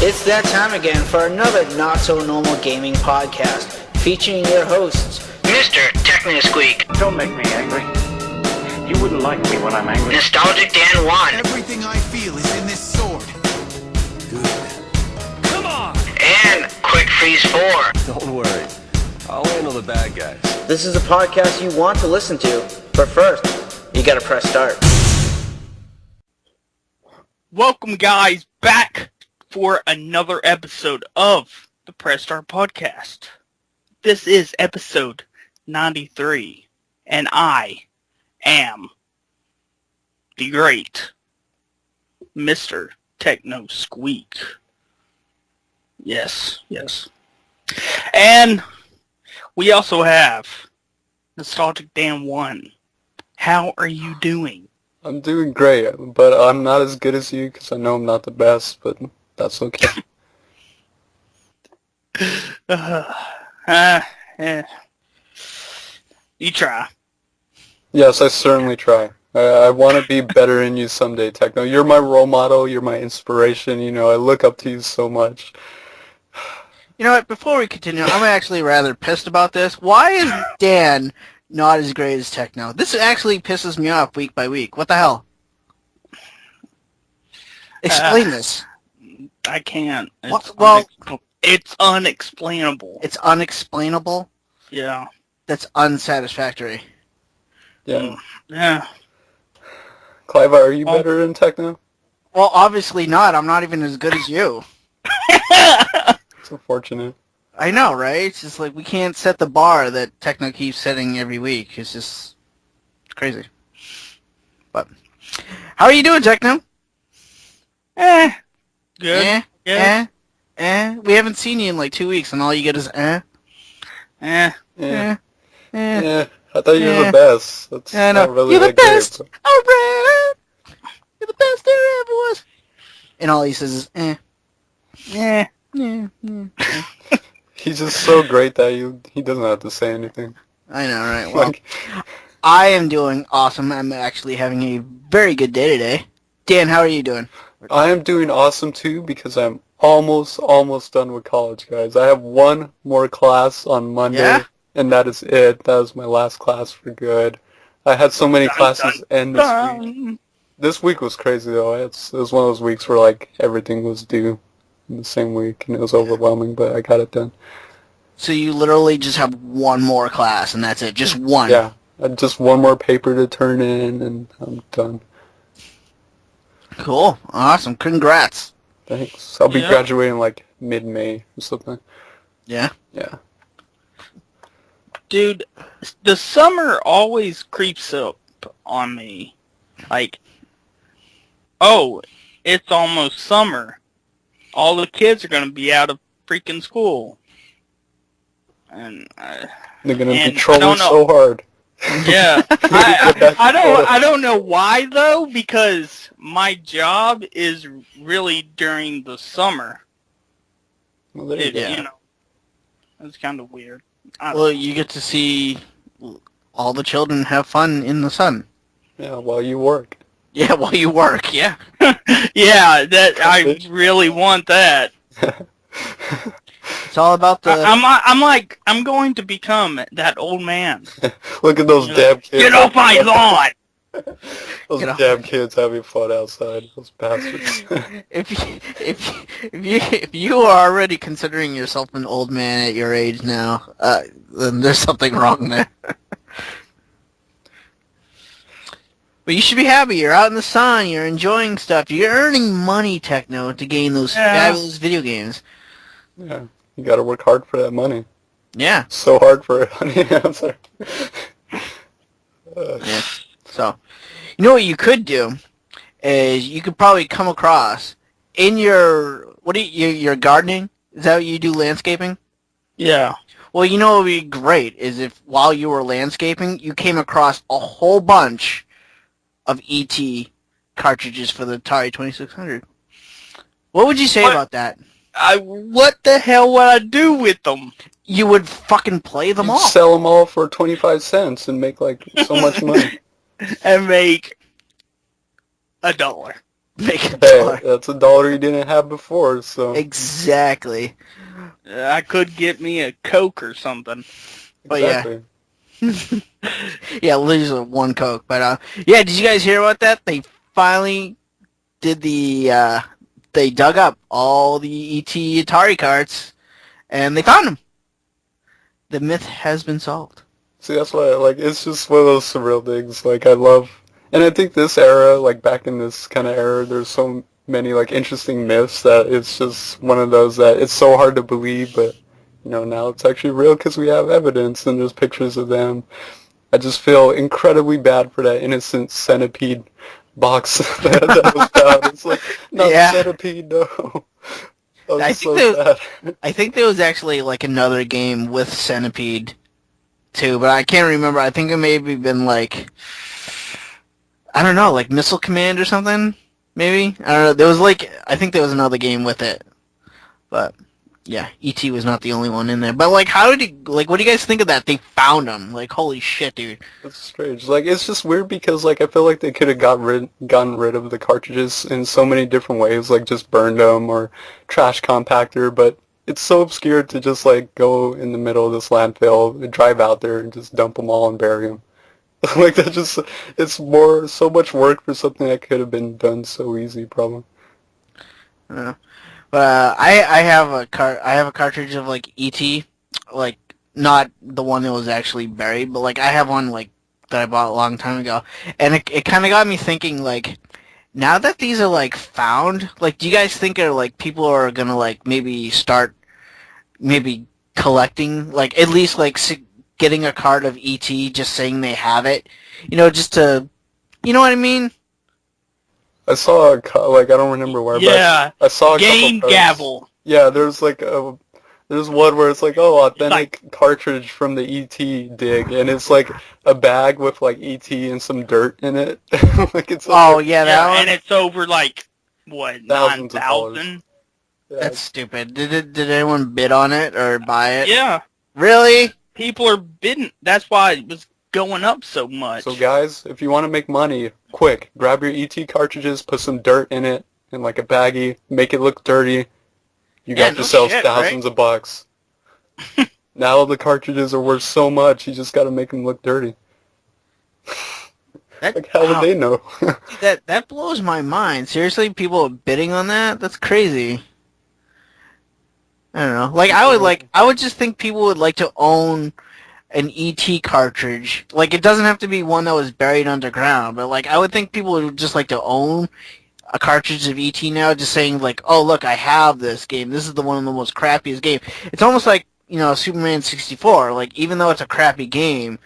It's that time again for another not-so-normal gaming podcast, featuring your hosts, Mr. Techno Squeak. Don't make me angry. You wouldn't like me when I'm angry. Nostalgic Dan 1. Everything I feel is in this sword. Good. Come on! And Quick Freeze 4. Don't worry. I'll handle the bad guys. This is a podcast you want to listen to, but first, you gotta press start. Welcome, guys, back for another episode of the Press Start Podcast. This is episode 93, and I am the great Mr. Techno Squeak. Yes. And we also have Nostalgic Dan 1. How are you doing? I'm doing great, but I'm not as good as you because I know I'm not the best, but that's okay. You try. Yes, I certainly try. I want to be better than you someday, Techno. You're my role model. You're my inspiration. You know, I look up to you so much. You know what, before we continue, I'm actually rather pissed about this. Why is Dan not as great as Techno? This actually pisses me off week by week. What the hell? Explain this. I can't. It's It's unexplainable. It's unexplainable? Yeah. That's unsatisfactory. Yeah. Yeah. Cliva, are you better than Techno? Well, obviously not. I'm not even as good as you. It's unfortunate. I know, right? It's just like we can't set the bar that Techno keeps setting every week. It's just crazy. But how are you doing, Techno? Good. Yeah. We haven't seen you in like 2 weeks, and all you get is Yeah. eh. Yeah. I thought you were the best. That's Yeah, not no. really You're the that great, best. but- All right. You're the best there ever was. And all he says is Yeah. He's just so great that he doesn't have to say anything. I know, right? Well, Like, I am doing awesome. I'm actually having a very good day today. Dan, how are you doing? I am doing awesome too because I'm almost done with college, guys. I have one more class on Monday, Yeah? and that is it. That was my last class for good. I had so many classes end this week. This week was crazy though. It was one of those weeks where like everything was due in the same week, and it was overwhelming, but I got it done. So you literally just have one more class, and that's it? Just one? Yeah, just one more paper to turn in, and I'm done. Cool. Awesome. Congrats. Thanks. I'll be Yeah. graduating like mid-May or something. Yeah? Yeah. Dude, the summer always creeps up on me. Like, oh, it's almost summer. All the kids are going to be out of freaking school. And They're gonna And be I trolling don't know. so hard. yeah, I don't know why though, because my job is really during the summer. Well, there you go. You know, it's kind of weird. I don't Well, you get to see all the children have fun in the sun. Yeah, while you work. Yeah, while you work, yeah. yeah, that I really want that. It's all about the... I'm going to become that old man. Look at those damn kids. Get off my lawn! Those Get off. damn kids having fun outside. Those bastards. If you are already considering yourself an old man at your age now, then there's something wrong there. But you should be happy. You're out in the sun. You're enjoying stuff. You're earning money, Techno, to gain those fabulous video games. Yeah, you gotta work hard for that money. Yeah. So hard for it, honey. I'm sorry. Yeah. So, you know what you could do is you could probably come across in your your gardening. Is that what you do, landscaping? Yeah. Well, you know what would be great is if while you were landscaping, you came across a whole bunch of ET cartridges for the Atari 2600. What would you say about that? What the hell would I do with them? You would fucking play them You all. sell them all for 25 cents and make like so much money. And make $1. Make a Hey, dollar. that's $1 you didn't have before, so... Exactly. I could get me a Coke or something. But yeah. Exactly. Yeah, lose one Coke. But yeah, did you guys hear about that? They finally did they dug up all the ET Atari carts, and they found them. The myth has been solved. See, that's why, like, it's just one of those surreal things, like, I love... And I think this era, like, back in this kind of era, there's so many, like, interesting myths that it's just one of those that it's so hard to believe, but, you know, now it's actually real because we have evidence and there's pictures of them. I just feel incredibly bad for that innocent centipede box that was found. It's like, not Yeah. centipede, no. I think so sad. I think there was actually like another game with Centipede too, but I can't remember. I think it maybe been like, I don't know, like Missile Command or something. Maybe, I don't know. There was like, I think there was another game with it, but yeah, E.T. was not the only one in there. But like, how did he? Like, what do you guys think of that? They found him. Like, holy shit, dude. It's strange. Like, it's just weird because, like, I feel like they could have gotten rid of the cartridges in so many different ways, like just burned them or trash compactor, but it's so obscure to just, like, go in the middle of this landfill, drive out there, and just dump them all and bury them. Like, that just, it's so much work for something that could have been done so easy, probably. But I have a cartridge of like E.T. like not the one that was actually buried, but like I have one like that I bought a long time ago, and it kind of got me thinking like now that these are like found, like do you guys think like people are gonna like maybe start collecting like at least like getting a card of E.T. just saying they have it, you know, just to, you know what I mean? I saw like, I don't remember where, Yeah. but I saw a Game couple posts. gavel. Yeah, there's like there's one where it's like, oh, authentic cartridge from the ET dig, and it's like a bag with like ET and some dirt in it. Like it's over, Yeah, that one. And it's over like what, Thousands of dollars. 9,000? yeah, That's stupid. Did anyone bid on it or buy it? Yeah, Really? people are bidding. That's why it was going up so much. So guys, if you want to make money, quick, grab your ET cartridges, put some dirt in it, in like a baggie, make it look dirty. You got no yourselves shit, thousands of bucks. Now the cartridges are worth so much, you just got to make them look dirty. Like, how would they know? Dude, that blows my mind. Seriously, people are bidding on that? That's crazy. I don't know. Like I would just think people would like to own an ET cartridge. Like it doesn't have to be one that was buried underground, but like I would think people would just like to own a cartridge of ET now, just saying like, oh look, I have this game. This is the one of the most crappiest game. It's almost like, you know, Superman 64. Like even though it's a crappy game,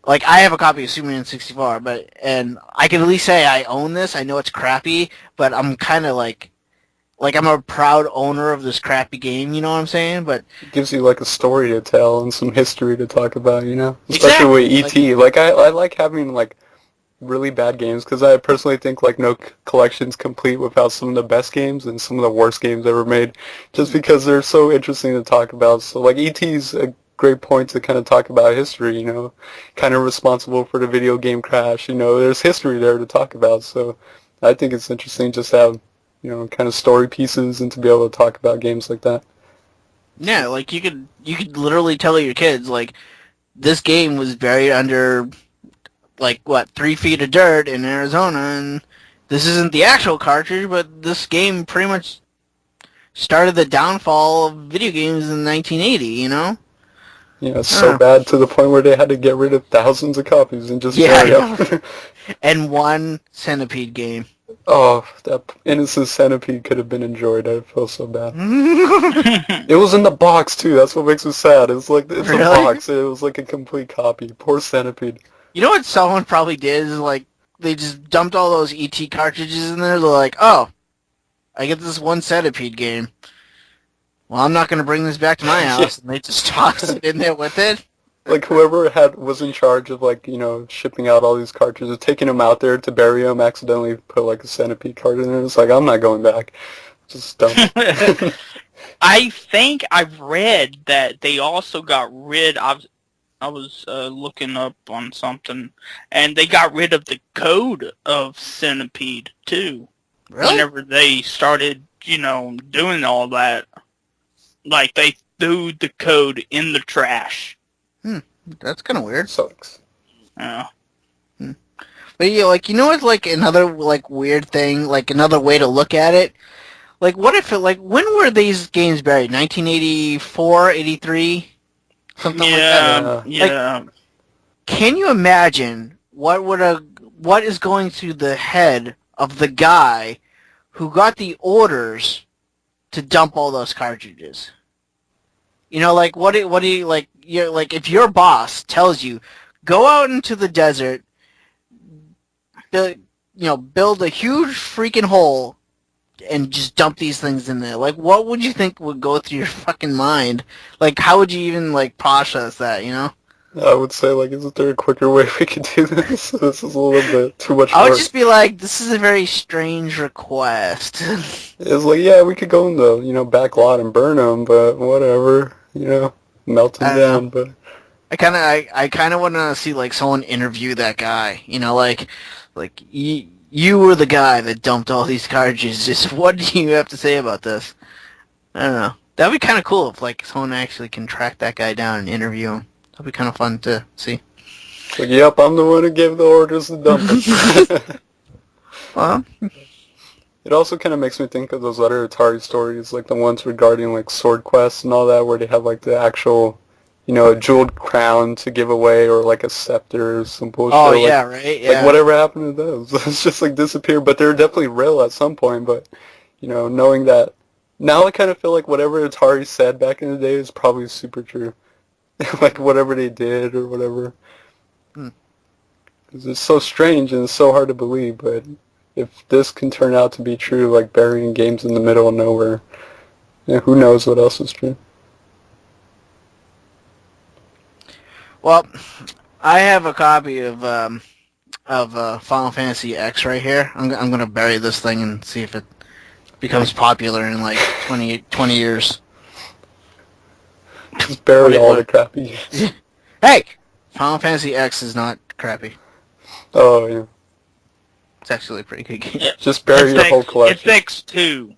like I have a copy of Superman 64, and I can at least say I own this. I know it's crappy, but I'm kind of like I'm a proud owner of this crappy game. You know what I'm saying? But It gives you like a story to tell and some history to talk about, you know? Especially Exactly. with ET. Like I like having like really bad games because I personally think like no collection's complete without some of the best games and some of the worst games ever made, just because they're so interesting to talk about. So like ET's a great point to kind of talk about history, you know, kind of responsible for the video game crash, you know, there's history there to talk about. So I think it's interesting just to have, you know, kind of story pieces and to be able to talk about games like that. yeah, like you could literally tell your kids like this game was buried under like what 3 feet of dirt in Arizona, and this isn't the actual cartridge, but this game pretty much started the downfall of video games in 1980. You know? Yeah, it's so bad to the point where they had to get rid of thousands of copies and just bury them. And one Centipede game. Oh, that innocent centipede could have been enjoyed. I feel so bad. It was in the box too. That's what makes it sad. It's like it's a box. It was like a complete copy. Poor centipede. You know what someone probably did is like they just dumped all those ET cartridges in there. They're like, oh, I get this one Centipede game. Well, I'm not going to bring this back to my house, and they just tossed it in there with it. Like whoever was in charge of like, you know, shipping out all these cartridges, taking them out there to bury them, accidentally put like a centipede card in there. It's like, I'm not going back. Just dump it. I think I've read that they also got rid of I was looking up on something, and they got rid of the code of Centipede too. Really? Whenever they started, doing all that, like they threw the code in the trash. That's kind of weird. Sucks. Yeah. But yeah, like, you know what's like another like weird thing, like another way to look at it? Like, what if it, like, when were these games buried? 1984, 83? Something like that? Yeah. Can you imagine what is going through the head of the guy who got the orders to dump all those cartridges? You know, like, what do you, like, if your boss tells you, go out into the desert, build a huge freaking hole and just dump these things in there. Like, what would you think would go through your fucking mind? Like, how would you even, like, process that, you know? I would say, like, isn't there a quicker way we could do this? This is a little bit too much work. I would just be like, this is a very strange request. It's like, yeah, we could go in the, back lot and burn them, but whatever, melt them down, but... I kind of want to see, like, someone interview that guy, you were the guy that dumped all these cartridges. Just what do you have to say about this? I don't know. That'd be kind of cool if, like, someone actually can track that guy down and interview him. That'd be kind of fun to see. Like, yep, I'm the one who gave the orders to dump it. Well, it also kind of makes me think of those other Atari stories, like the ones regarding, like, Sword Quest and all that, where they have, like, the actual, a jeweled crown to give away, or, like, a scepter or some bullshit. oh, like, yeah, right? Yeah. Like, whatever happened to those? It's just, like, disappeared, but they're definitely real at some point, but, knowing that, now I kind of feel like whatever Atari said back in the day is probably super true. Like, whatever they did or whatever. Because it's so strange and it's so hard to believe, but if this can turn out to be true, like burying games in the middle of nowhere, who knows what else is true. Well, I have a copy of Final Fantasy X right here. I'm gonna bury this thing and see if it becomes popular in like 20 years. Just bury all the crappy games. Hey! Final Fantasy X is not crappy. Oh, yeah. It's actually a pretty good game. Just bury your whole collection. It's X2.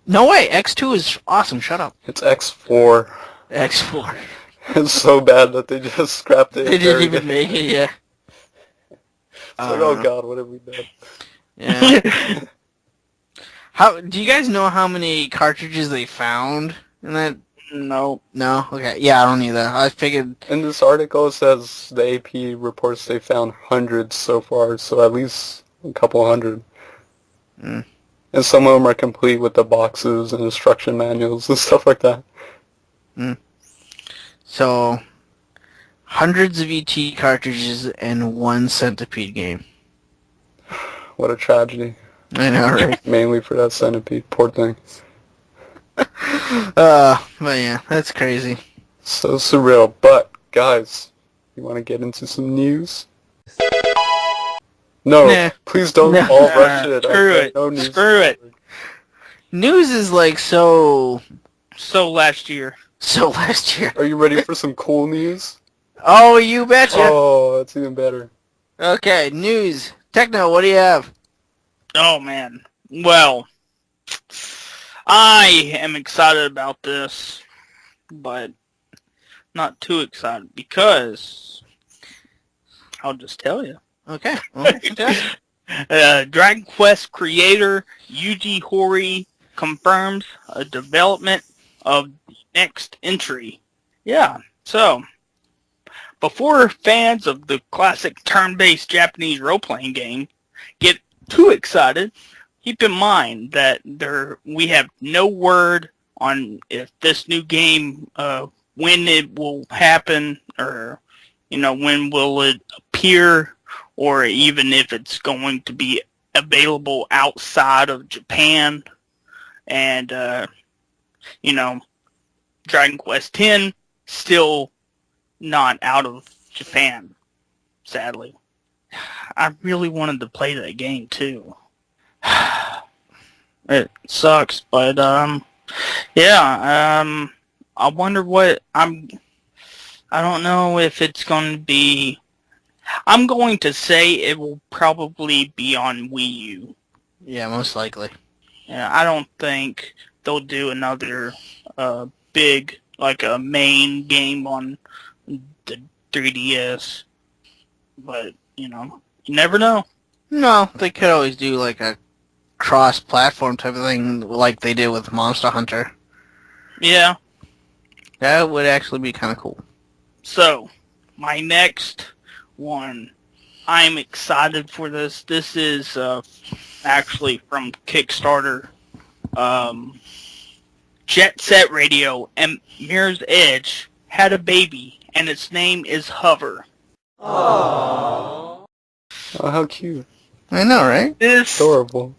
No way! X2 is awesome, shut up. It's X4. X4. It's so bad that they just scrapped it. They didn't even make it, yeah. It's like, oh god, what have we done? Yeah. Do you guys know how many cartridges they found in that? No. No? Okay. Yeah, I don't either. I figured... In this article, it says the AP reports they found hundreds so far, so at least a couple hundred. And some of them are complete with the boxes and instruction manuals and stuff like that. So, hundreds of ET cartridges and one Centipede game. What a tragedy. I know, right? Mainly for that Centipede. Poor thing. But yeah, that's crazy. So surreal. But, guys, you want to get into some news? No, Nah. please don't Nah. all rush it. Screw Okay, it. no news. Screw it. News is like so last year. last year. Are you ready for some cool news? Oh, you betcha. Oh, that's even better. Okay, news. Techno, what do you have? Oh, man. Well, I am excited about this, but not too excited because I'll just tell you. Okay. Well, fantastic. Dragon Quest creator Yuji Horii confirms a development of the next entry. Yeah, so before fans of the classic turn-based Japanese role-playing game get too excited, keep in mind that we have no word on if this new game, when it will happen, or when will it appear, or even if it's going to be available outside of Japan. And, Dragon Quest X still not out of Japan, sadly. I really wanted to play that game, too. It sucks, but, I wonder what I don't know if it's going to be... I'm going to say it will probably be on Wii U. Yeah, most likely. Yeah, I don't think they'll do another big, like a main game on the 3DS. But, you never know. No, they could always do like a cross-platform type of thing like they did with Monster Hunter. Yeah. That would actually be kind of cool. So, my next one, I'm excited for this. This is actually from Kickstarter. Jet Set Radio and Mirror's Edge had a baby, and its name is Hover. Oh, how cute. I know, right? Adorable.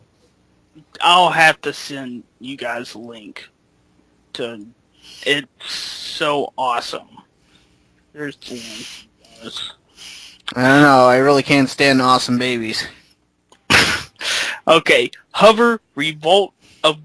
I'll have to send you guys a link to. It's so awesome. There's the link. I don't know. I really can't stand awesome babies. Okay, Hover Revolt of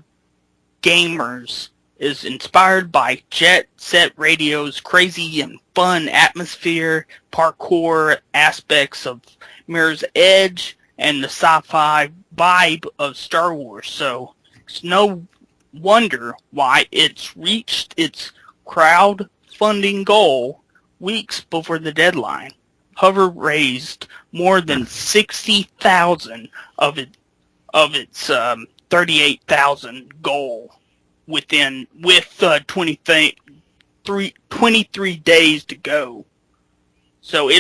Gamers is inspired by Jet Set Radio's crazy and fun atmosphere, parkour aspects of Mirror's Edge, and the sci-fi vibe of Star Wars. So it's no wonder why it's reached its crowdfunding goal weeks before the deadline. Hover raised more than 60,000 of its 38,000 goal with 23 days to go. So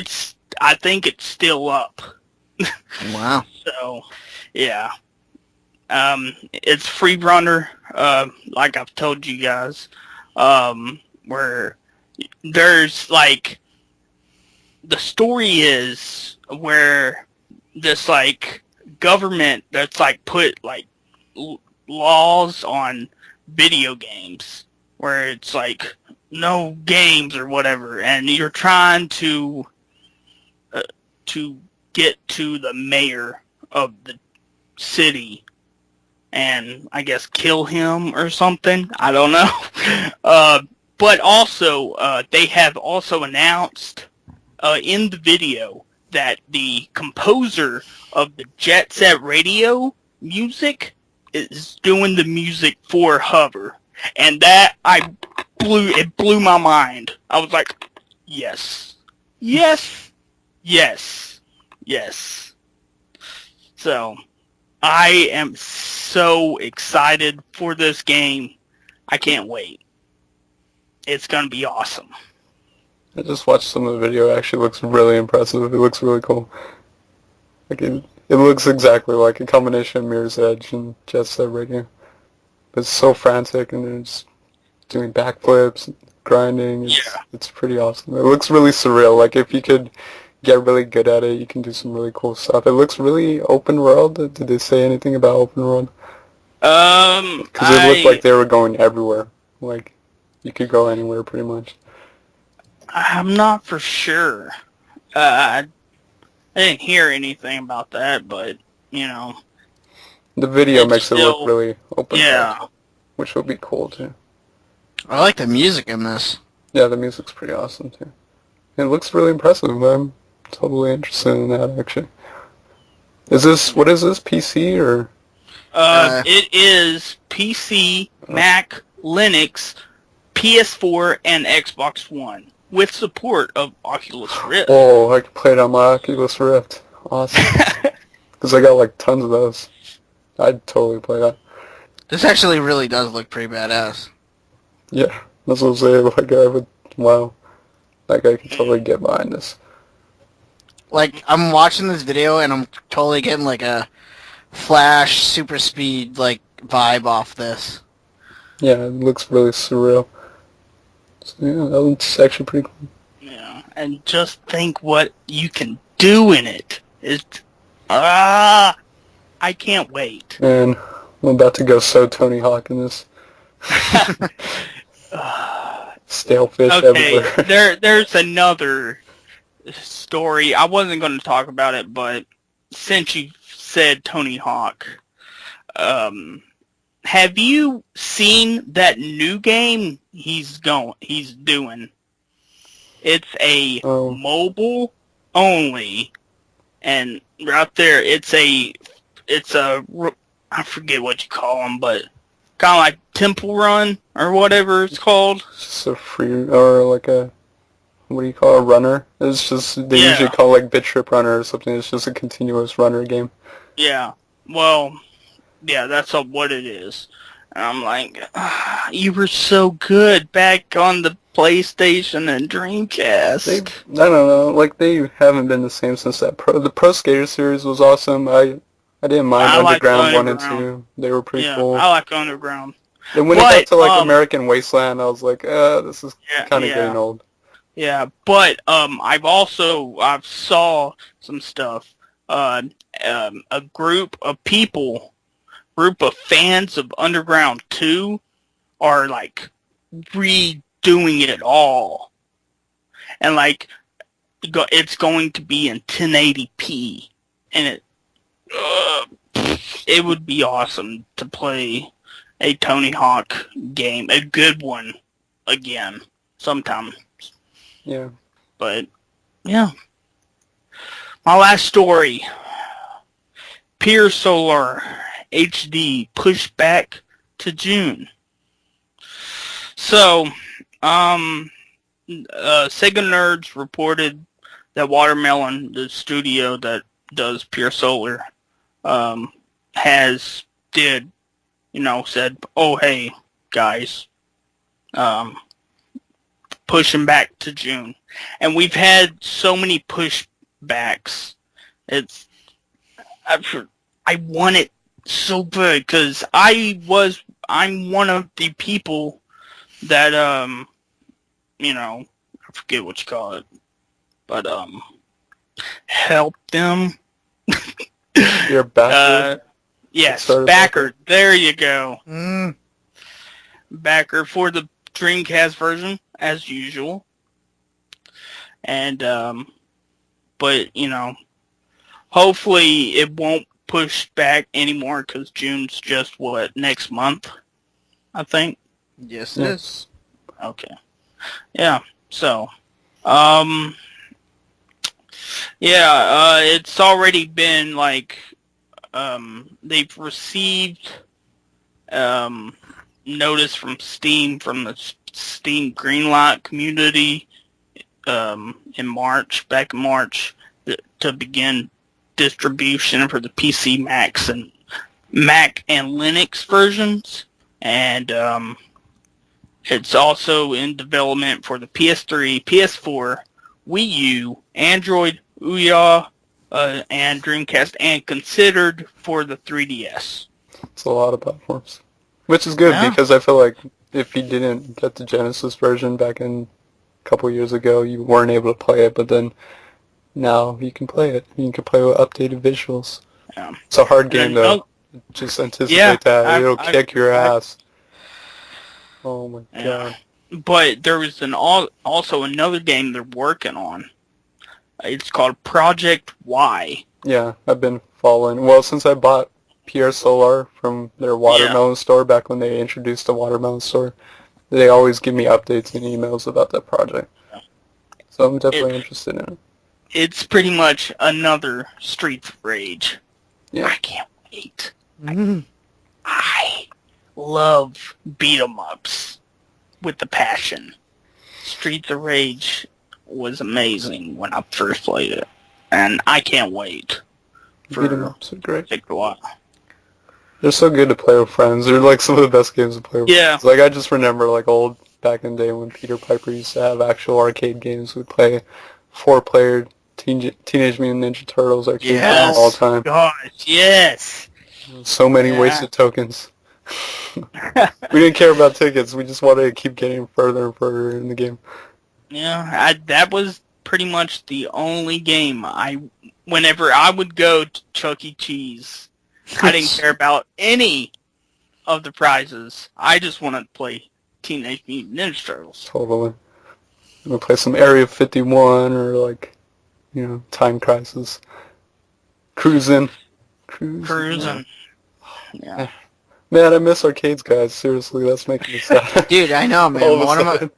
I think it's still up. Wow. So, yeah. It's free runner, like I've told you guys, where there's like, the story is where this like government that's like put like laws on video games where it's like no games or whatever, and you're trying to get to the mayor of the city and I guess kill him or something. I don't know. But also they have also announced in the video that the composer of the Jet Set Radio music is doing the music for Hover, and that it blew my mind. I was like, yes, yes, yes, yes. So I am so excited for this game. I can't wait. It's gonna be awesome. I just watched some of the video. It actually looks really impressive. It looks really cool. Like it looks exactly like a combination of Mirror's Edge and Jet Set Radio. It's so frantic and it's doing backflips, grinding. It's pretty awesome. It looks really surreal. Like if you could get really good at it, you can do some really cool stuff. It looks really open world. Did they say anything about open world? Because it looked like they were going everywhere. Like you could go anywhere pretty much. I'm not for sure. I didn't hear anything about that, but, the video makes it look really open. Yeah. Which would be cool, too. I like the music in this. Yeah, the music's pretty awesome, too. It looks really impressive. I'm totally interested in that, actually. What is this, PC, or? It is PC, Mac, Linux, PS4, and Xbox One, with support of Oculus Rift. Oh, I can play it on my Oculus Rift. Awesome. Because I got like tons of those. I'd totally play that. This actually really does look pretty badass. Yeah, that's what I'm saying. Wow. Like I can totally get behind this. Like, I'm watching this video and I'm totally getting like a Flash super speed like vibe off this. Yeah, it looks really surreal. So, yeah, that looks actually pretty cool. Yeah, and just think what you can do in it. I can't wait. Man, I'm about to go so Tony Hawk in this. Stale fish everywhere. There's another story. I wasn't going to talk about it, but since you said Tony Hawk, have you seen that new game he's doing? It's a Oh. mobile only, and right there, it's a I forget what you call them, but kind of like Temple Run or whatever it's called. It's just a free, or like a, what do you call it, a runner? It's just, they usually call it like Bit Trip Runner or something. It's just a continuous runner game. Yeah. Well, yeah, that's what it is. And I'm like, you were so good back on the PlayStation and Dreamcast. I don't know, like they haven't been the same since that the Pro Skater series was awesome. I didn't mind I like Underground 1 and Underground. 2. They were pretty Yeah, cool. I like Underground. And when it got to like American Wasteland, I was like, this is kind of getting old. Yeah, but I've saw some stuff. A group of fans of Underground 2 are like redoing it all, and like it's going to be in 1080p, and it would be awesome to play a Tony Hawk game, a good one, again sometime. Yeah. But yeah, my last story: Pier Solar HD pushed back to June. So, Sega Nerds reported that Watermelon, the studio that does Pure Solar, said, oh, hey, guys, pushing back to June. And we've had so many pushbacks. I want it so bad because I'm one of the people that, I forget what you call it, but, help them. You're a backer? Yes, backer. There you go. Backer for the Dreamcast version, as usual. And, but, hopefully it won't push back anymore because June's just, next month, I think? Yes, it is. Okay. Yeah, so, it's already been, they've received, notice from Steam, from the Steam Greenlight community, back in March, to begin distribution for the PC, Mac and Linux versions, and it's also in development for the PS3, PS4, Wii U, Android, Ouya, and Dreamcast, and considered for the 3DS. It's a lot of platforms, which is good because I feel like if you didn't get the Genesis version back in a couple years ago, you weren't able to play it, but then now you can play it. You can play with updated visuals. Yeah. It's a hard game, though. Just anticipate that. It'll kick your ass. Oh, my God. But there was also another game they're working on. It's called Project Y. Yeah, I've been following. Well, since I bought Pierre Solar from their Watermelon store back when they introduced the Watermelon store, they always give me updates and emails about that project. So I'm definitely interested in it. It's pretty much another Streets of Rage. Yeah. I can't wait. I love beat-em-ups with the passion. Streets of Rage was amazing when I first played it, and I can't wait for beat-em-ups are great. Take a while. They're so good to play with friends. They're like some of the best games to play with friends. Like I just remember like old back in the day when Peter Piper used to have actual arcade games. We'd play 4-player Teenage Mutant Ninja Turtles arcade games all the time. Gosh, yes. So many wasted tokens. We didn't care about tickets. We just wanted to keep getting further and further in the game. Yeah, that was pretty much the only game whenever I would go to Chuck E. Cheese, I didn't care about any of the prizes. I just wanted to play Teenage Mutant Ninja Turtles. Totally. I'm going to play some Area 51 or like, Time Crisis. Cruising. Yeah. Man, I miss arcades, guys. Seriously, that's making me sad. Dude, I know, man.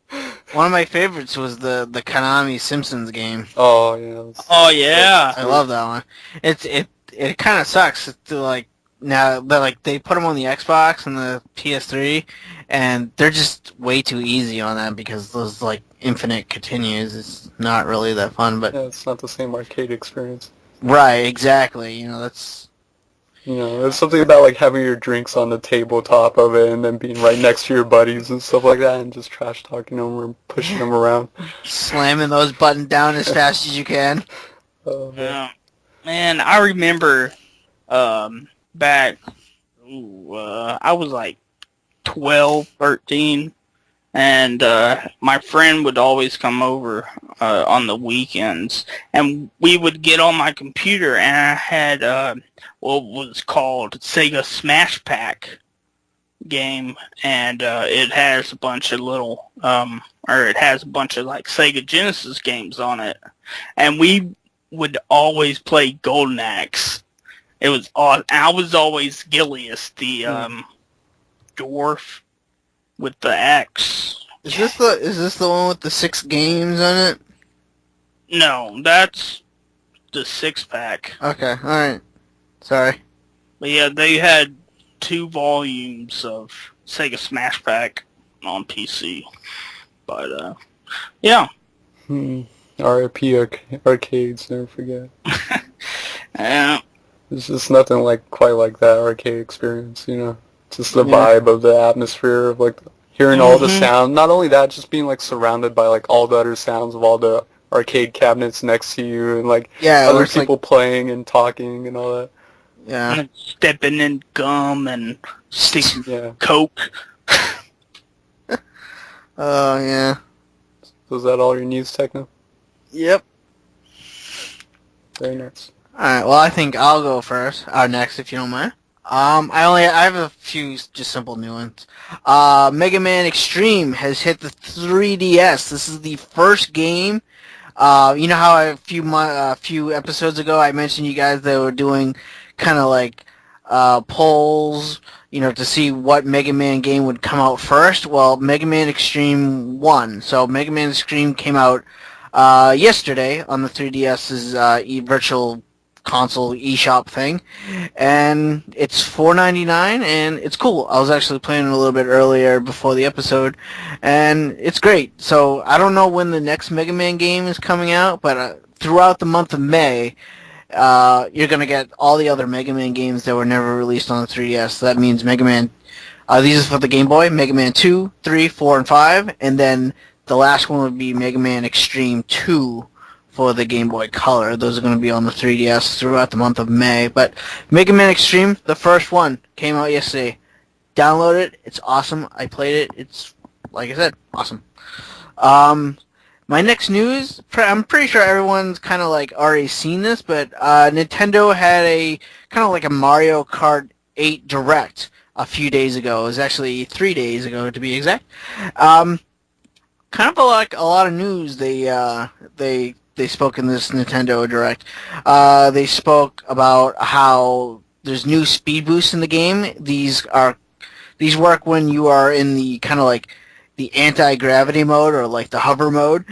One of my favorites was the Konami Simpsons game. Oh yeah. Oh yeah. I love that one. It kind of sucks to like now that like they put them on the Xbox and the PS3, and they're just way too easy on that because those like infinite continues. It's not really that fun, but Yeah, it's not the same arcade experience. right, exactly. You know, that's You know, there's something about like having your drinks on the tabletop of it and then being right next to your buddies and stuff like that and just trash talking them or pushing them around. slamming those buttons down as fast as you can. Yeah. Man, I remember back, I was like 12, 13, and my friend would always come over on the weekends, and we would get on my computer, and I had what was called Sega Smash Pack game, and it has a bunch of little, or it has a bunch of like Sega Genesis games on it, and we would always play Golden Axe. It was awesome. I was always Gilius, the dwarf with the axe. Is this the one with the 6 games on it? No, that's the 6-pack. Okay, all right. Sorry. But yeah, they had 2 volumes of Sega Smash Pack on PC. But yeah. RIP arcades, never forget. Yeah. There's just nothing like quite like that arcade experience, you know. Just the vibe of the atmosphere of like hearing all the sound. Not only that, just being like surrounded by like all the other sounds of all the arcade cabinets next to you and like other people playing and talking and all that. Yeah. And stepping in gum and sticking coke. Oh yeah. So is that all your news, Techno? Yep. Very nice. Alright, well I think I'll go first, or next if you don't mind. I have a few just simple new ones. Mega Man Xtreme has hit the 3DS. This is the first game. You know how a few episodes ago I mentioned you guys they were doing kind of like polls, you know, to see what Mega Man game would come out first. Well, Mega Man Xtreme won. So Mega Man Xtreme came out yesterday on the 3DS's virtual console eShop thing, and it's $4.99 and it's cool. I was actually playing it a little bit earlier before the episode, and it's great. So I don't know when the next Mega Man game is coming out, but throughout the month of May, you're gonna get all the other Mega Man games that were never released on the 3DS. So that means Mega Man. These are for the Game Boy: Mega Man 2, 3, 4, and 5, and then the last one would be Mega Man Xtreme 2. For the Game Boy Color. Those are going to be on the 3DS throughout the month of May. But Mega Man Xtreme, the first one, came out yesterday. Download it. It's awesome. I played it. It's, like I said, awesome. My next news, I'm pretty sure everyone's kind of like already seen this, but Nintendo had a kind of like a Mario Kart 8 Direct a few days ago. It was actually 3 days ago to be exact. Kind of like a lot of news. They spoke in this Nintendo Direct. They spoke about how there's new speed boosts in the game. These work when you are in the kind of like the anti-gravity mode or like the hover mode,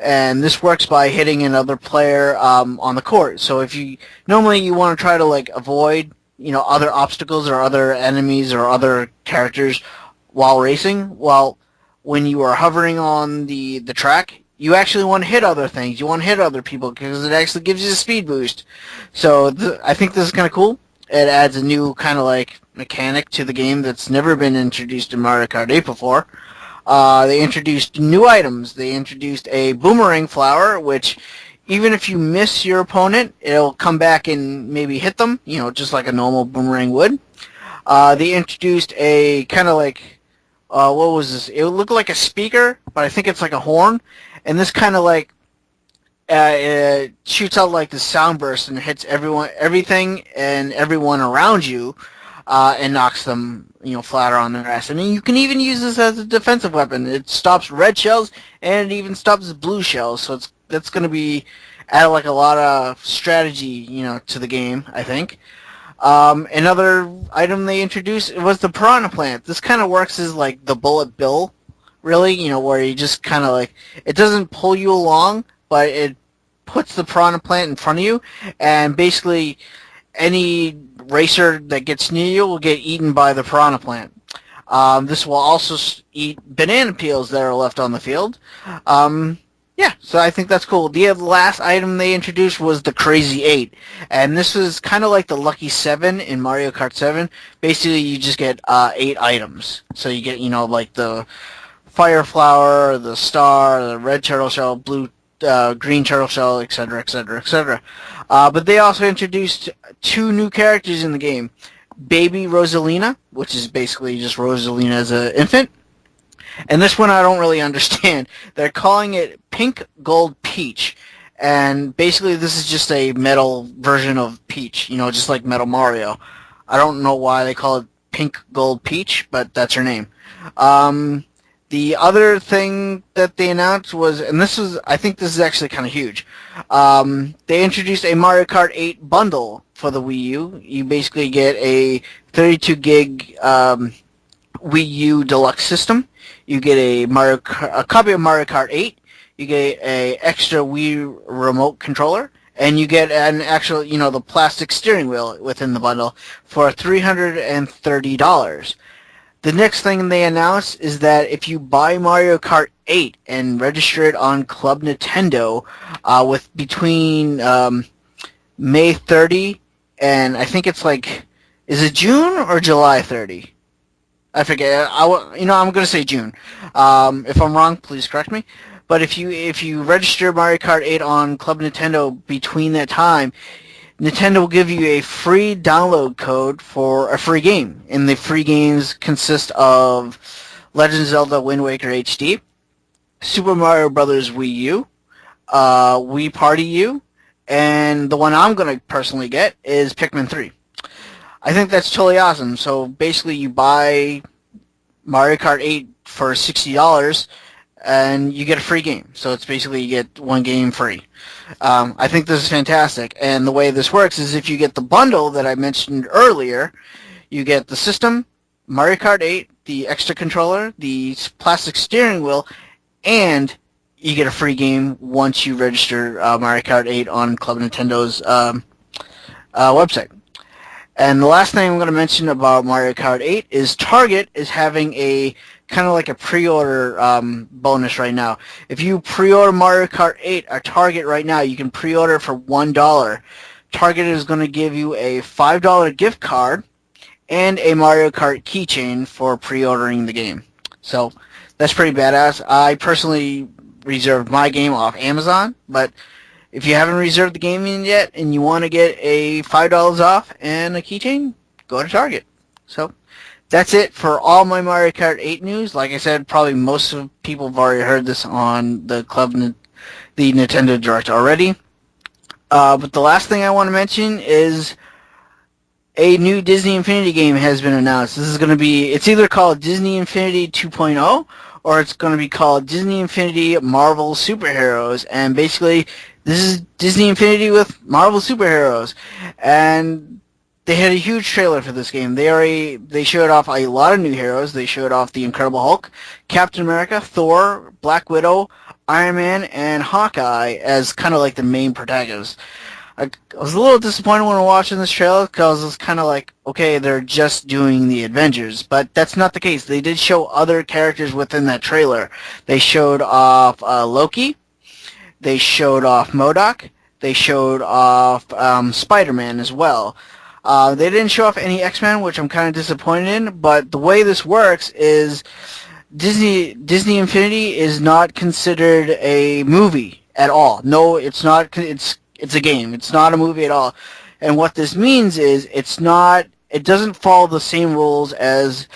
and this works by hitting another player on the court. So if you normally want to try to like avoid other obstacles or other enemies or other characters while racing, well, when you are hovering on the track, you actually want to hit other things. You want to hit other people because it actually gives you a speed boost. So I think this is kind of cool. It adds a new kind of like mechanic to the game that's never been introduced in Mario Kart 8 before. They introduced new items. They introduced a boomerang flower, which even if you miss your opponent, it'll come back and maybe hit them, just like a normal boomerang would. They introduced a kind of like, what was this? It looked like a speaker, but I think it's like a horn. And this kind of like it shoots out like the sound burst and hits everything and everyone around you, and knocks them, flatter on their ass. And you can even use this as a defensive weapon. It stops red shells and it even stops blue shells. So that's going to be add like a lot of strategy, to the game, I think. Another item they introduced was the piranha plant. This kind of works as like the bullet bill really, where you just kind of like, it doesn't pull you along, but it puts the piranha plant in front of you, and basically any racer that gets near you will get eaten by the piranha plant. This will also eat banana peels that are left on the field. Yeah, so I think that's cool. The last item they introduced was the Crazy 8, and this was kind of like the Lucky 7 in Mario Kart 7. Basically, you just get 8 items. So you get, like the Fire Flower, the Star, the Red Turtle Shell, Green Turtle Shell, etc., etc., etc. But they also introduced 2 new characters in the game. Baby Rosalina, which is basically just Rosalina as an infant. And this one I don't really understand. They're calling it Pink Gold Peach. And basically this is just a metal version of Peach, just like Metal Mario. I don't know why they call it Pink Gold Peach, but that's her name. The other thing that they announced was, and I think this is actually kind of huge. They introduced a Mario Kart 8 bundle for the Wii U. You basically get a 32 gig Wii U deluxe system. You get a copy of Mario Kart 8. You get a extra Wii remote controller, and you get an actual, the plastic steering wheel within the bundle for $330. The next thing they announced is that if you buy Mario Kart 8 and register it on Club Nintendo with between May 30 and I think it's like, is it June or July 30? I forget. I'm going to say June. If I'm wrong, please correct me. But if you register Mario Kart 8 on Club Nintendo between that time, Nintendo will give you a free download code for a free game. And the free games consist of Legend of Zelda Wind Waker HD, Super Mario Bros. Wii U, Wii Party U, and the one I'm going to personally get is Pikmin 3. I think that's totally awesome. So basically you buy Mario Kart 8 for $60 and you get a free game. So it's basically you get one game free. I think this is fantastic. And the way this works is if you get the bundle that I mentioned earlier, you get the system, Mario Kart 8, the extra controller, the plastic steering wheel, and you get a free game once you register Mario Kart 8 on Club Nintendo's website. And the last thing I'm going to mention about Mario Kart 8 is Target is having a kind of like a pre-order bonus right now. If you pre-order Mario Kart 8 at Target right now, you can pre-order for $1. Target is going to give you a $5 gift card and a Mario Kart keychain for pre-ordering the game. So that's pretty badass. I personally reserved my game off Amazon, but if you haven't reserved the game yet and you want to get a $5 off and a keychain, go to Target. So that's it for all my Mario Kart 8 news. Like I said, probably most of people have already heard this on the Nintendo Direct already. But the last thing I want to mention is a new Disney Infinity game has been announced. This is going to be, it's either called Disney Infinity 2.0 or it's going to be called Disney Infinity Marvel Superheroes. And basically, this is Disney Infinity with Marvel Superheroes. And they had a huge trailer for this game. They showed off a lot of new heroes. They showed off the Incredible Hulk, Captain America, Thor, Black Widow, Iron Man, and Hawkeye as kind of like the main protagonists. I was a little disappointed when watching this trailer because it was kind of like, okay, they're just doing the Avengers, but that's not the case. They did show other characters within that trailer. They showed off Loki. They showed off MODOK. They showed off Spider-Man as well. They didn't show off any X-Men, which I'm kind of disappointed in, but the way this works is Disney Infinity is not considered a movie at all. No, it's not. It's a game. It's not a movie at all. And what this means is it doesn't follow the same rules as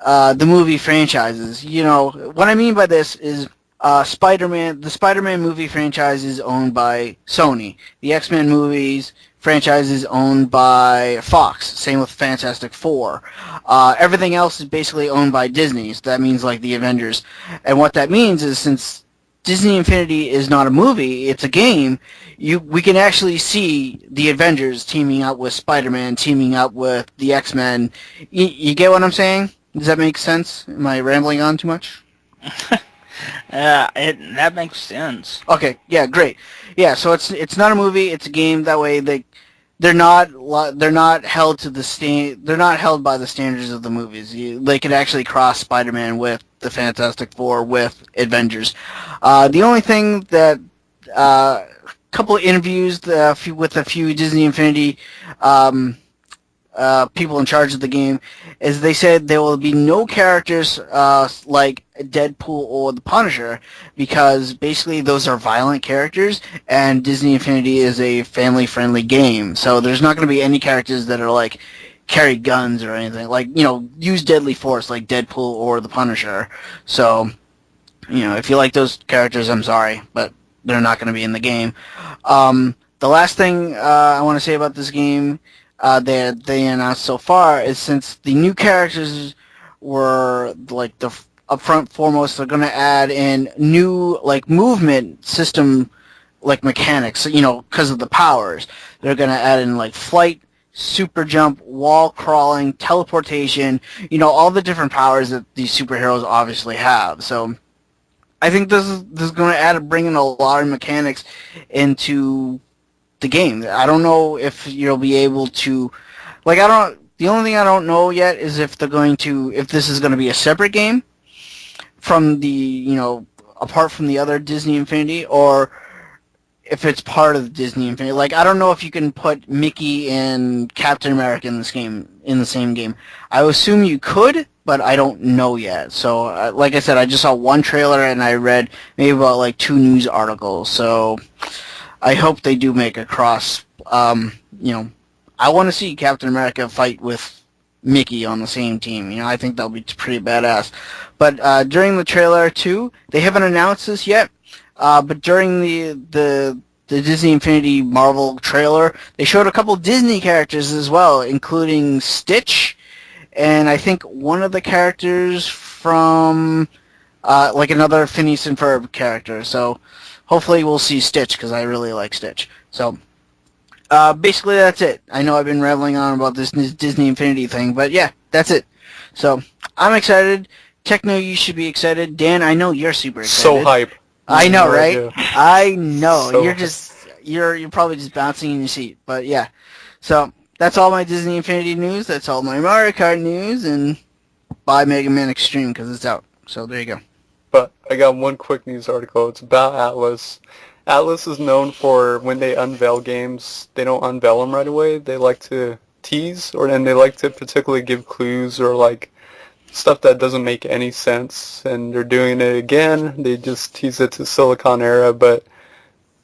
the movie franchises. You know, what I mean by this is the Spider-Man movie franchise is owned by Sony. The X-Men movies franchise is owned by Fox. Same with Fantastic Four. Everything else is basically owned by Disney. So that means like the Avengers. And what that means is since Disney Infinity is not a movie, it's a game, we can actually see the Avengers teaming up with Spider-Man, teaming up with the X-Men. You get what I'm saying? Does that make sense? Am I rambling on too much? That makes sense. Okay, yeah, great. Yeah, so it's not a movie, it's a game. That way they're not held to they're not held by the standards of the movies. They could actually cross Spider-Man with the Fantastic Four with Avengers. The only thing that a couple of interviews with a few Disney Infinity people in charge of the game is they said there will be no characters like Deadpool or the Punisher, because basically those are violent characters and Disney Infinity is a family-friendly game. So there's not going to be any characters that are like carry guns or anything, like, use deadly force like Deadpool or the Punisher. So, if you like those characters, I'm sorry, but they're not going to be in the game. The last thing I want to say about this game they announced so far is, since the new characters were like the upfront foremost, they're going to add in new like movement system like mechanics, because of the powers. They're going to add in like flight, super jump, wall crawling, teleportation, all the different powers that these superheroes obviously have. So I think this is going to bring in a lot of mechanics into the game. I don't know if you'll be able to, the only thing I don't know yet is if this is going to be a separate game from the, apart from the other Disney Infinity, or if it's part of the Disney Infinity. Like, I don't know if you can put Mickey and Captain America in the same game. I assume you could, but I don't know yet. So, like I said, I just saw one trailer and I read maybe about like 2 news articles. So I hope they do make a cross. I want to see Captain America fight with Mickey on the same team. I think that'll be pretty badass. But during the trailer too, they haven't announced this yet. But during the Disney Infinity Marvel trailer, they showed a couple Disney characters as well, including Stitch, and I think one of the characters from like another Phineas and Ferb character. So hopefully we'll see Stitch, because I really like Stitch. So basically that's it. I know I've been rambling on about this Disney Infinity thing, but yeah, that's it. So I'm excited. Techno, you should be excited. Dan, I know you're super excited. So hype. I know, right? idea. I know. So You're probably just bouncing in your seat. But yeah. So that's all my Disney Infinity news. That's all my Mario Kart news, and buy Mega Man Xtreme because it's out. So there you go. But I got one quick news article. It's about Atlas. Atlas is known for, when they unveil games, they don't unveil them right away. They like to tease, and they like to particularly give clues or like stuff that doesn't make any sense. And they're doing it again. They just tease it to Silicon Era, but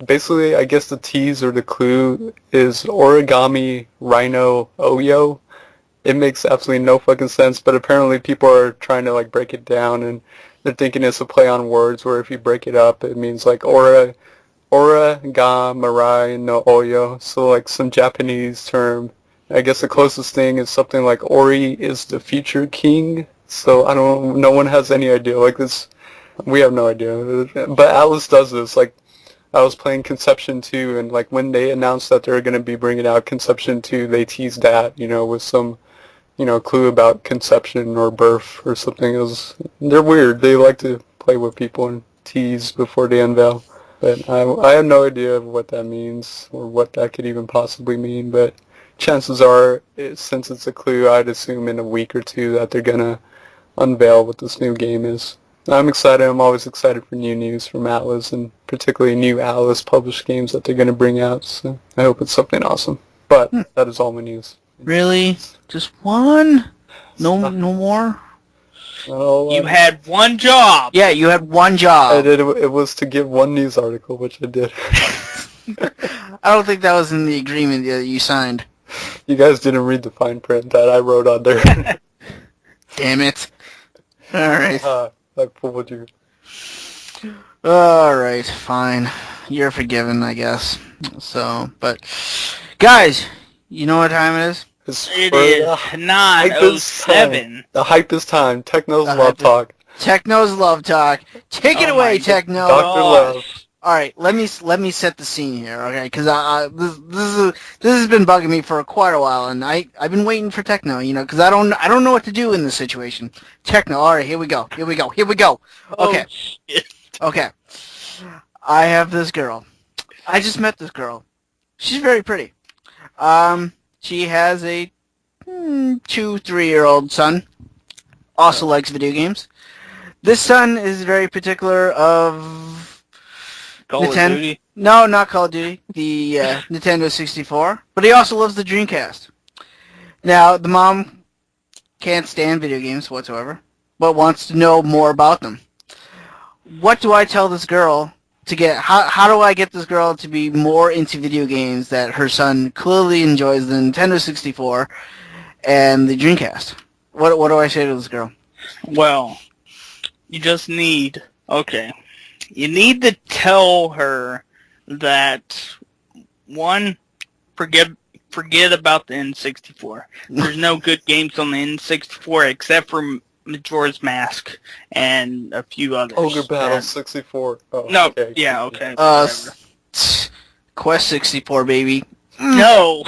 basically I guess the tease or the clue is Origami Rhino Oyo. It makes absolutely no fucking sense, but apparently people are trying to like break it down, and they're thinking it's a play on words where if you break it up, it means like Ora ga marai no oyo. So like some Japanese term. I guess the closest thing is something like Ori is the future king. So no one has any idea. Like this, we have no idea. But Atlas does this. Like, I was playing Conception 2, and like when they announced that they were going to be bringing out Conception 2, they teased that, with some, clue about conception or birth or something. They're weird. They like to play with people and tease before they unveil. But I have no idea of what that means or what that could even possibly mean. But chances are, since it's a clue, I'd assume in a week or two that they're going to unveil what this new game is. I'm excited. I'm always excited for new news from Atlas, and particularly new Atlas published games that they're going to bring out. So I hope it's something awesome. But that is all my news. Really? Just one? No more? You had one job. Yeah, you had one job. I did. It was to give one news article, which I did. I don't think that was in the agreement that you signed. You guys didn't read the fine print that I wrote on there. Damn it. Alright. I fooled you. Alright, fine. You're forgiven, I guess. So, but guys, you know what time it is? It is 9:07. The hype is time. Techno's Love Talk. Techno's Love Talk. Take it away, Techno. Dr. Love. All right, let me set the scene here, okay? Because this has been bugging me for quite a while, and I've been waiting for Techno, because I don't know what to do in this situation. Techno, all right, here we go. Okay, okay. I have this girl. I just met this girl. She's very pretty. She has a 2-3-year-old son. Also likes video games. This son is very particular of Call of Duty. No, not Call of Duty. The Nintendo 64. But he also loves the Dreamcast. Now, the mom can't stand video games whatsoever, but wants to know more about them. What do I tell this girl to get? How do I get this girl to be more into video games that her son clearly enjoys the Nintendo 64 and the Dreamcast? What do I say to this girl? Well, you just need... Okay. You need to tell her that, one, forget about the N64. There's no good games on the N64 except for Majora's Mask and a few others. Ogre Battle 64. Oh, no, okay. yeah, okay. Quest 64, baby. No.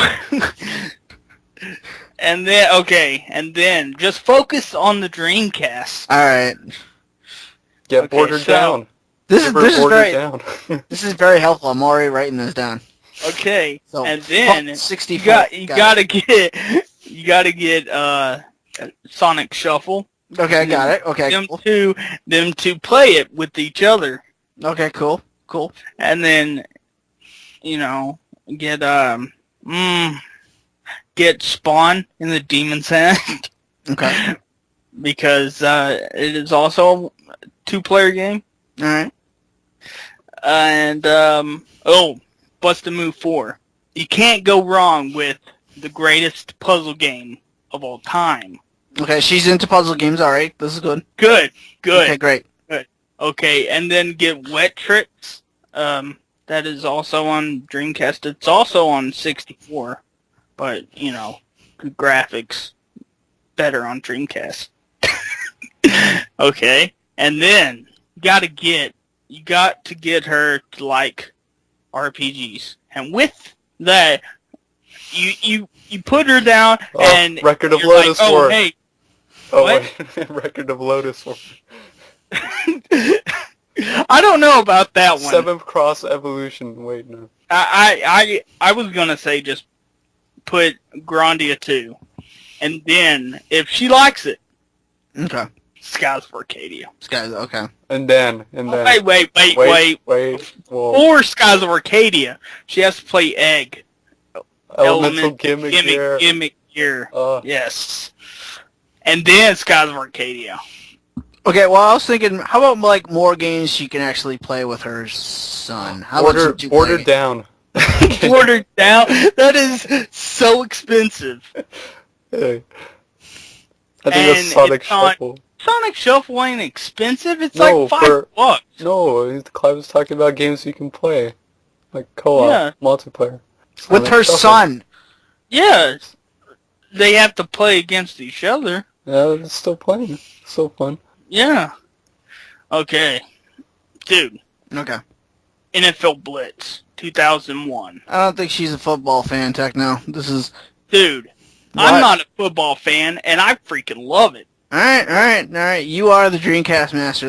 And then just focus on the Dreamcast. All right. Get bordered down. This is very down. this is very helpful. I'm already writing this down. Okay, So, and then 64. you gotta get Sonic Shuffle. Okay, got it. Okay, Them cool. to play it with each other, Okay, cool. and then get Spawn in the Demon's Hand Okay. because it is also a 2-player game. All right. And Bust a Move 4. You can't go wrong with the greatest puzzle game of all time. Okay, she's into puzzle games. All right, this is good. Good. Okay, great. Okay, and then get Wet Tricks. That is also on Dreamcast. It's also on 64, but good graphics, better on Dreamcast. Okay, and then you got to get her to like RPGs, and with that, you put her down and Record of you're Lotus like, War. Hey, Oh what? wait, Record of Lotus War. I don't know about that one. 7th Cross Evolution. Wait, no. I was gonna say just put Grandia 2, and then if she likes it, Okay. Skies of Arcadia. Skies. Okay. And then. Wait. Whoa. Or Skies of Arcadia. She has to play Egg. Elemental Gimmick Gear. Yes. And then Skies of Arcadia. Okay. Well, I was thinking, how about like more games she can actually play with her son? How about some two-player Order games? down. Ordered down. That is so expensive. Hey. I think that's Sonic Shuffle. Sonic Shuffle ain't expensive. It's No, like $5. No, Clive was talking about games you can play. Like co-op, multiplayer. With Sonic her Shuffle. son. Yeah. They have to play against each other. Yeah, it's still playing. Still fun. Yeah. Okay. Dude. Okay. NFL Blitz 2001. I don't think she's a football fan, Techno. This is... Dude. What? I'm not a football fan, and I freaking love it. All right. You are the Dreamcast master.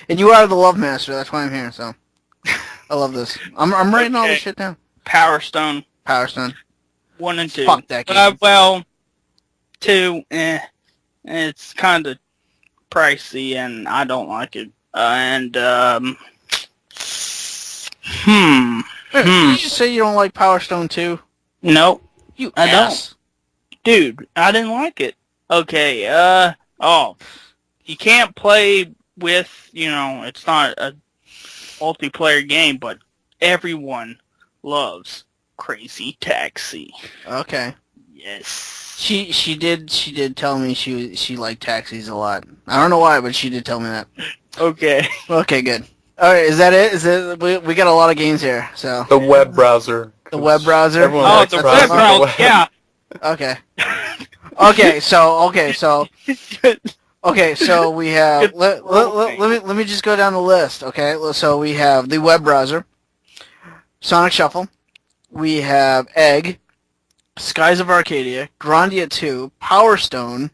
And you are the love master. That's why I'm here. So, I love this. I'm writing all this shit down. Power Stone. 1 and 2. Fuck that game. Well, 2, it's kind of pricey, and I don't like it. Did you just say you don't like Power Stone 2? Nope. You I ass. don't. Dude, I didn't like it. Okay, you can't play with, it's not a multiplayer game, but everyone loves Crazy Taxi. Okay. Yes. She did tell me she liked taxis a lot. I don't know why, but she did tell me that. Okay. Okay, good. All right, is that it? We got a lot of games here, so. The web browser. The web browser? Everyone Oh, likes the browsing web browser, yeah. Okay. Okay, so Okay, so we have let me just go down the list. Okay, so we have the web browser, Sonic Shuffle, we have Egg, Skies of Arcadia, Grandia 2, Power Stone.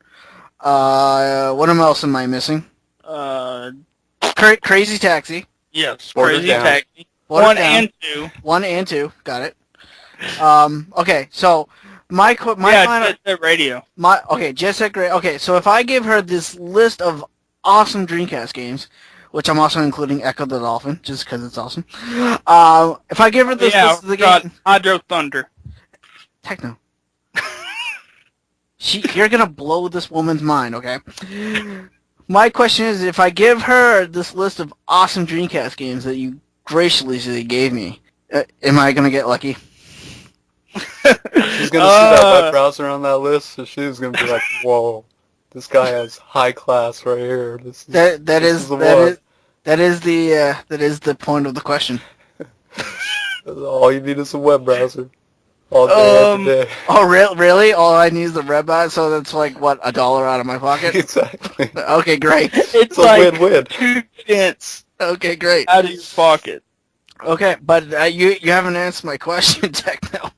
What else am I missing? Crazy Taxi. Yes, Watered Crazy Down. Taxi. Watered 1 Down. and 2. 1 and 2. Got it. Okay, so my Yeah, final Jet Set Radio. Jet Set Great. Okay, so if I give her this list of awesome Dreamcast games, which I'm also including Echo the Dolphin, just because it's awesome. If I give her this list of the game, Hydro Thunder. Techno. You're gonna blow this woman's mind, okay? My question is, if I give her this list of awesome Dreamcast games that you graciously gave me, am I gonna get lucky? She's gonna see that web browser on that list, so she's gonna be like, "Whoa, this guy has high class right here." That is the point of the question. All you need is a web browser. All day, every day. Oh, really? All I need is the red bot, so that's like, what, $1 out of my pocket? Exactly. Okay, great. It's a like win-win. 2 cents Okay, great. out of your pocket. Okay, but you haven't answered my question, Techno.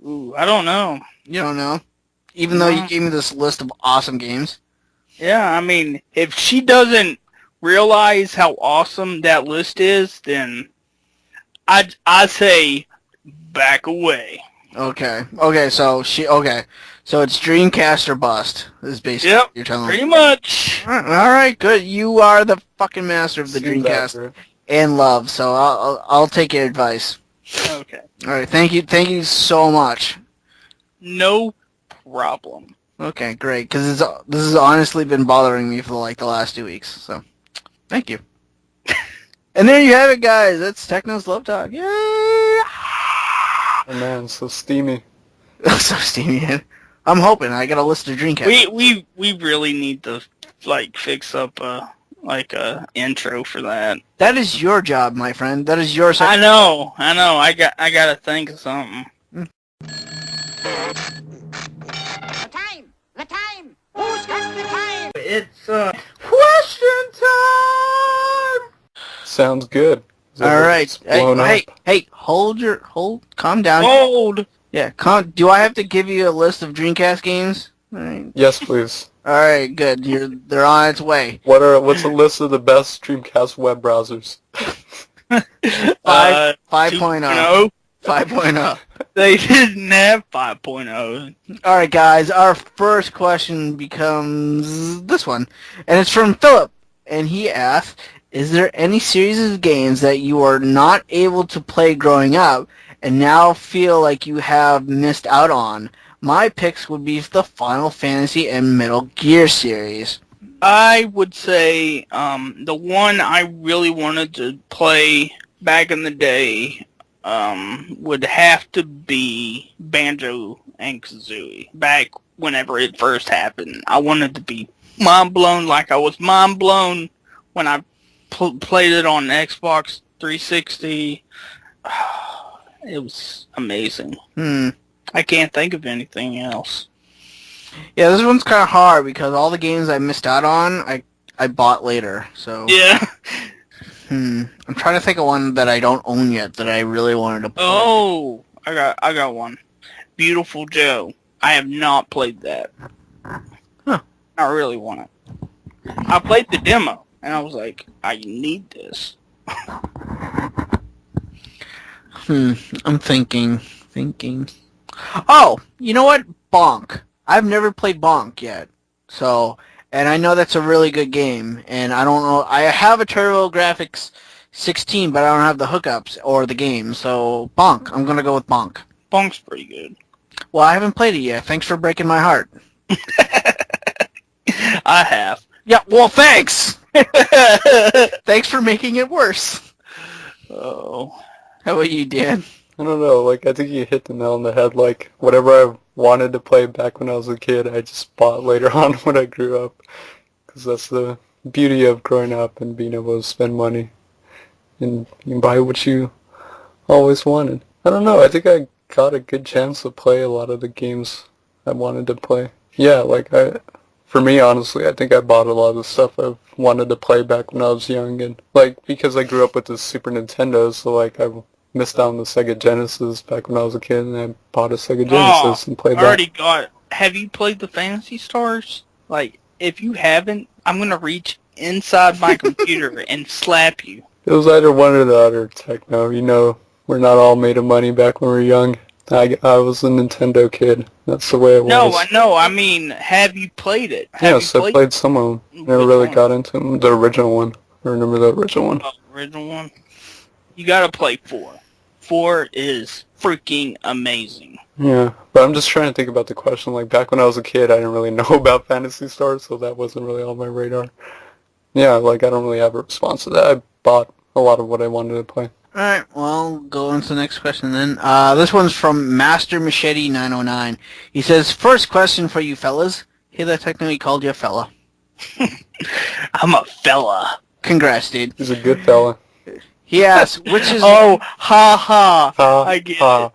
Ooh, I don't know. You don't know? Even though you gave me this list of awesome games? Yeah, I mean, if she doesn't realize how awesome that list is, then I'd say back away. Okay, so it's Dreamcast or bust, is basically what you're telling me. Pretty much. Alright, good. You are the fucking master of the Seems Dreamcast accurate. and love, so I'll take your advice. Okay. Alright, thank you so much. No problem. Okay, great, because this has honestly been bothering me for like the last 2 weeks, so thank you. And there you have it, guys. That's Techno's Love Talk. Yay! Oh man, so steamy. So steamy. I'm hoping. I got a list of Dreamcast. We really need to fix up a intro for that. That is your job, my friend. That is your I know. I gotta think of something. The time! Who's got the time? It's question time. Sounds good. All right. Blown up. Hey, calm down. Hold. Yeah, do I have to give you a list of Dreamcast games? All right. Yes, please. All right, good. They're on its way. What's a list of the best Dreamcast web browsers? 5.0. 2.0. 5.0. They didn't have 5.0. All right, guys. Our first question becomes this one, and it's from Philip, and he asks, is there any series of games that you are not able to play growing up and now feel like you have missed out on? My picks would be the Final Fantasy and Metal Gear series. I would say the one I really wanted to play back in the day would have to be Banjo and Kazooie. Back whenever it first happened, I wanted to be mind blown like I was mind blown when I played it on Xbox 360. It was amazing. I can't think of anything else. Yeah, this one's kind of hard because all the games I missed out on, I bought later. So Yeah. I'm trying to think of one that I don't own yet that I really wanted to play. Oh, I got one. Beautiful Joe. I have not played that. Huh. I really want it. I played the demo, and I was like, I need this. I'm thinking. Oh, you know what? Bonk. I've never played Bonk yet. So, and I know that's a really good game, and I don't know. I have a TurboGrafx 16, but I don't have the hookups or the game. So, Bonk. I'm going to go with Bonk. Bonk's pretty good. Well, I haven't played it yet. Thanks for breaking my heart. I have. Yeah, well, thanks! Thanks for making it worse. Oh. How about you, Dan? I don't know, I think you hit the nail on the head. Whatever I wanted to play back when I was a kid, I just bought later on when I grew up. Because that's the beauty of growing up and being able to spend money. And you can buy what you always wanted. I don't know, I think I got a good chance to play a lot of the games I wanted to play. Yeah, for me, honestly, I think I bought a lot of the stuff I wanted to play back when I was young, and because I grew up with the Super Nintendo, so I missed out on the Sega Genesis back when I was a kid, and I bought a Sega Genesis and played that. Have you played the Fantasy Stars? If you haven't, I'm gonna reach inside my computer and slap you. It was either one or the other, Techno. We're not all made of money back when we were young. I was a Nintendo kid. That's the way it was. No, I know. I mean, have you played it? Yes, I played some of them. Never really got into them. The original one. I remember the original one. Original one? You gotta play 4. 4 is freaking amazing. Yeah, but I'm just trying to think about the question. Back when I was a kid, I didn't really know about Phantasy Stars, so that wasn't really on my radar. Yeah, I don't really have a response to that. I bought a lot of what I wanted to play. Alright, well, go on to the next question then. This one's from Master Machete 909. He says, first question for you fellas. Hear that, Techno? He called you a fella. I'm a fella. Congrats, dude. He's a good fella. He asks, which is... Oh, ha ha. I get it. Oh,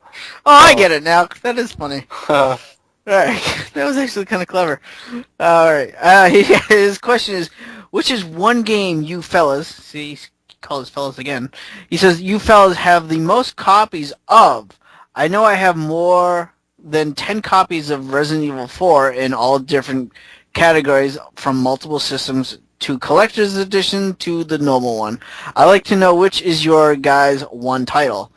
I get it now. That is funny. Alright, that was actually kind of clever. Alright, his question is, which is one game you fellas... See, he called us fellas again. He says, you fellas have the most copies of... I know I have more than 10 copies of Resident Evil 4 in all different categories from multiple systems to collector's edition to the normal one. I'd like to know which is your guys' one title.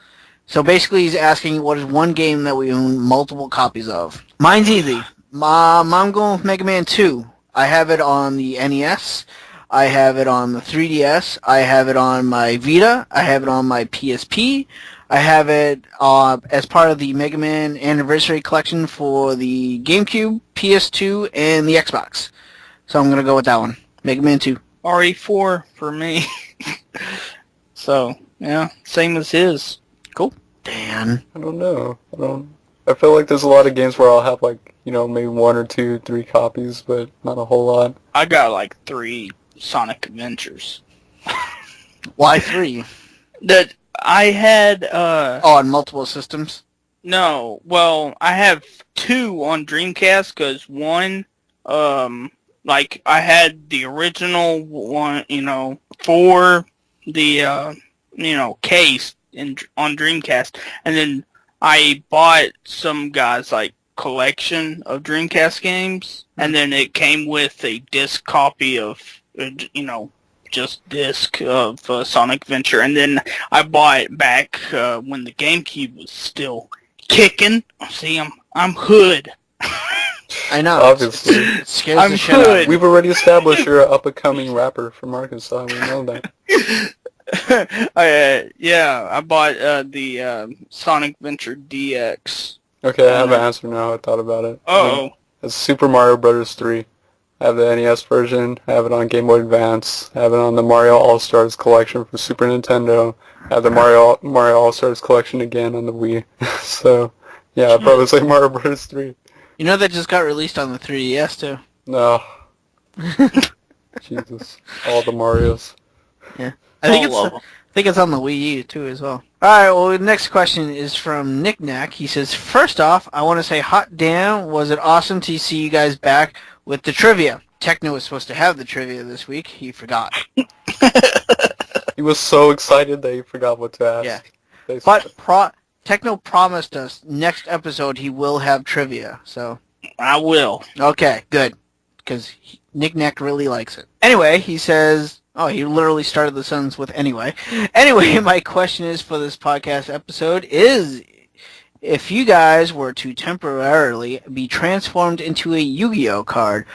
So basically he's asking what is one game that we own multiple copies of. Mine's easy. I'm going with Mega Man 2. I have it on the NES. I have it on the 3DS. I have it on my Vita. I have it on my PSP. I have it as part of the Mega Man Anniversary Collection for the GameCube, PS2, and the Xbox. So I'm going to go with that one. Mega Man 2. RE4 for me. So, yeah, same as his. Cool. Dan. I don't know. I feel like there's a lot of games where I'll have maybe 1 or 2, 3 copies, but not a whole lot. I got 3 Sonic Adventures. Why 3? That I had on multiple systems? No. Well, I have 2 on Dreamcast because one I had the original one, for the case on Dreamcast, and then I bought some guys collection of Dreamcast games, and then it came with a disc copy of just disc of Sonic Adventure, and then I bought it back when the GameCube was still kicking. See, I'm hood. I know. Obviously. It scares the shit out of me. We've already established you're an up-and-coming rapper from Arkansas. We know that. I bought the Sonic Adventure DX. Okay, I have an answer now. I thought about it. Uh-oh. It's Super Mario Bros. 3. I have the NES version. I have it on Game Boy Advance. I have it on the Mario All-Stars collection for Super Nintendo. I have the Mario All-Stars collection again on the Wii. So, yeah, I'd probably say Mario Bros. 3. You know that just got released on the 3DS too? No. Jesus. All the Marios. Yeah. I think it's on the Wii U too as well. Alright, well the next question is from Nick Knack. He says, first off, I want to say hot damn, was it awesome to see you guys back with the trivia. Techno was supposed to have the trivia this week. He forgot. He was so excited that he forgot what to ask. Yeah. But Techno promised us next episode he will have trivia, so... I will. Okay, good. Because Nick Knack really likes it. Anyway, he says... Oh, he literally started the sentence with anyway. Anyway, my question is for this podcast episode is... If you guys were to temporarily be transformed into a Yu-Gi-Oh card,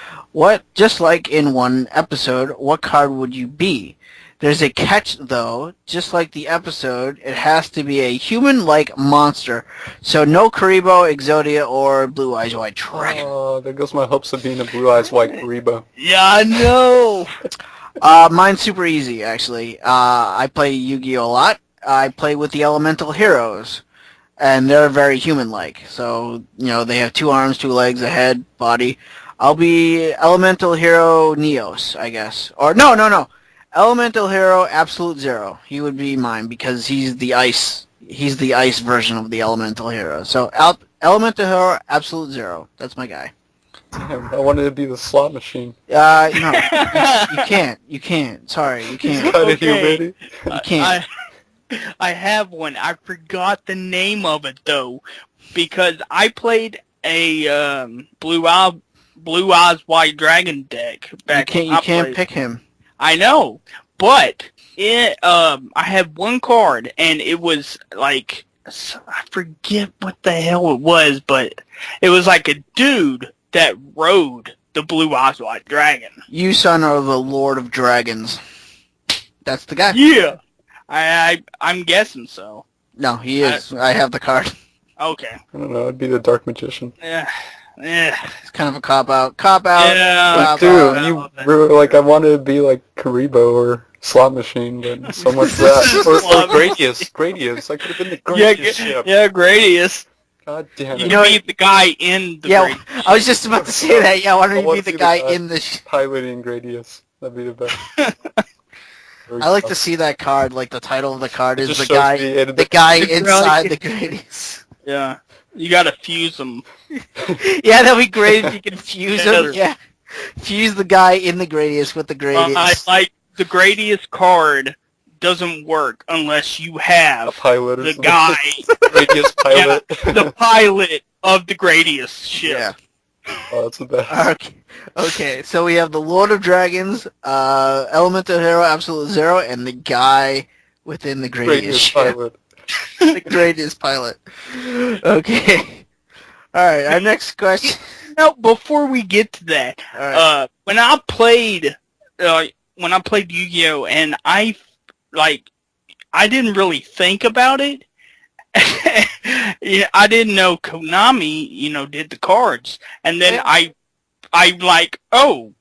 just like in one episode, what card would you be? There's a catch, though. Just like the episode, it has to be a human-like monster. So no Karibo, Exodia, or Blue Eyes White Dragon. Oh, there goes my hopes of being a Blue Eyes White Karibo. Yeah, I know! Mine's super easy, actually. I play Yu-Gi-Oh a lot. I play with the Elemental Heroes. And they're very human-like. So, they have 2 arms, 2 legs, a head, body. I'll be Elemental Hero Neos, I guess. Or, no. Elemental Hero Absolute Zero. He would be mine because he's the ice. He's the ice version of the elemental hero. So elemental hero, absolute zero. That's my guy. Damn, I wanted to be the slot machine. No, you can't. You can't. Sorry, you can't. Got it, Okay. you ready? You can't. I have one. I forgot the name of it though, because I played a Blue Eyes White Dragon deck back. You can't pick him. I know, but I had one card, and it was like I forget what the hell it was, but it was like a dude that rode the Blue Eyes White Dragon. You son are the Lord of Dragons. That's the guy. Yeah, I'm guessing so. No, he is. I have the card. Okay. I don't know, I'd be the Dark Magician. Yeah. It's kind of a cop-out. Yeah. Like, dude, you were like, I wanted to be like Karibo or Slot Machine, but so much for that. or Gradius. I could have been the Gradius ship. Yeah, Gradius. God damn You it. can be the guy in the Yeah, I was just about to say that. Yeah, why don't you be the guy in the... piloting Gradius. That'd be the best. I like to see that card, like the title of the card is just the shows guy the guy inside the Gradius. Yeah. You gotta fuse them. Yeah, that'd be great if you could fuse him. Yeah. Fuse the guy in the Gradius with the Gradius. Like, the Gradius card doesn't work unless you have a pilot or the something. guy, Gradius pilot. yeah, the pilot of the Gradius ship. Yeah. Oh, that's the best. Okay, so we have the Lord of Dragons, Elemental Hero, Absolute Zero, and the guy within the Gradius ship. Pilot. The Gradius pilot. Okay. Alright, our next question. Now, before we get to that, Alright. when I played Yu-Gi-Oh, and I didn't really think about it. Yeah, I didn't know Konami, did the cards, and then I like, oh,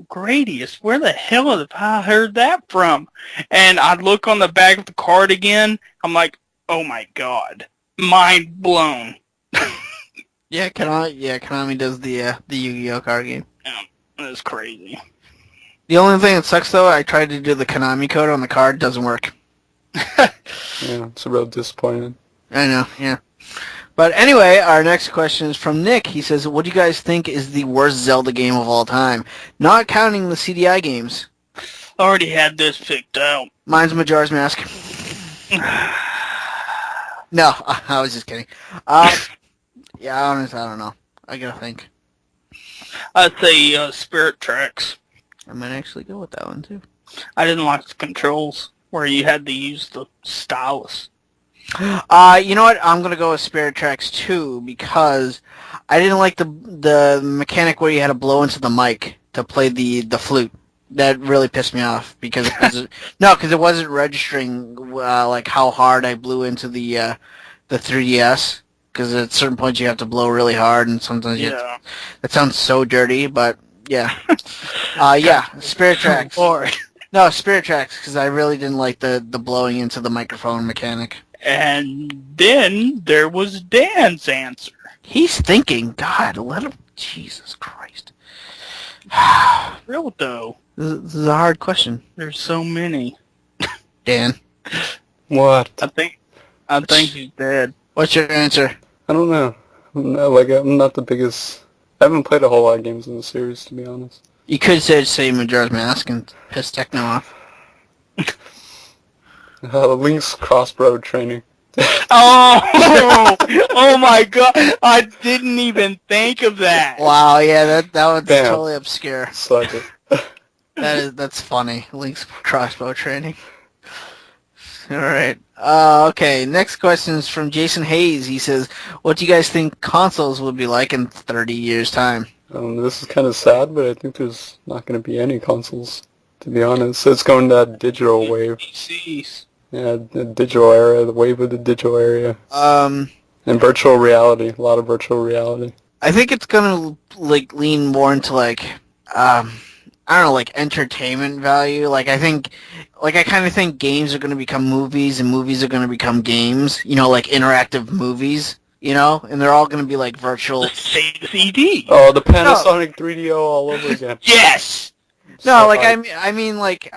Gradius, where the hell have I heard that from? And I look on the back of the card again. I'm like, oh my god, mind blown. Yeah, Konami does the Yu-Gi-Oh card game. Yeah, that's crazy. The only thing that sucks though, I tried to do the Konami code on the card, doesn't work. Yeah, it's a real disappointment. I know, yeah. But anyway, our next question is from Nick. He says, what do you guys think is the worst Zelda game of all time? Not counting the CDI games. Already had this picked out. Mine's Majora's Mask. No, I was just kidding. Yeah, honestly, I don't know. I gotta think. I'd say Spirit Tracks. I might actually go with that one, too. I didn't like the controls where you had to use the stylus. You know what? I'm gonna go with Spirit Tracks 2 because I didn't like the mechanic where you had to blow into the mic to play the flute. That really pissed me off because it wasn't registering like how hard I blew into the 3DS. Because at certain points you have to blow really hard, and sometimes that sounds so dirty. But yeah, Spirit Tracks. No, Spirit Tracks because I really didn't like the blowing into the microphone mechanic. And then there was Dan's answer. He's thinking. God, let him. Jesus Christ. Real though. This is a hard question. There's so many. Dan, What? I think he's dead. what's your answer? I don't know. I'm not the biggest... I haven't played a whole lot of games in the series, to be honest. You could say Majora's Mask and piss Techno off. Link's crossroad training. Oh my god! I didn't even think of that. Wow, yeah, that one's Bam. totally obscure. Suck it. That's funny. Link's crossbow training. Alright. Okay, next question is from Jason Hayes. He says, what do you guys think consoles will be like in 30 years' time? This is kind of sad, but I think there's not going to be any consoles, to be honest. It's going that digital wave. PCs. Yeah, the digital era, the wave of the digital area. Um, And virtual reality, a lot of virtual reality. I think it's gonna lean more into I don't know, entertainment value. I kind of think games are gonna become movies and movies are gonna become games. Interactive movies. And they're all gonna be virtual. Sega CD. Oh, the Panasonic 3DO all over again. Yes. No, like I mean, like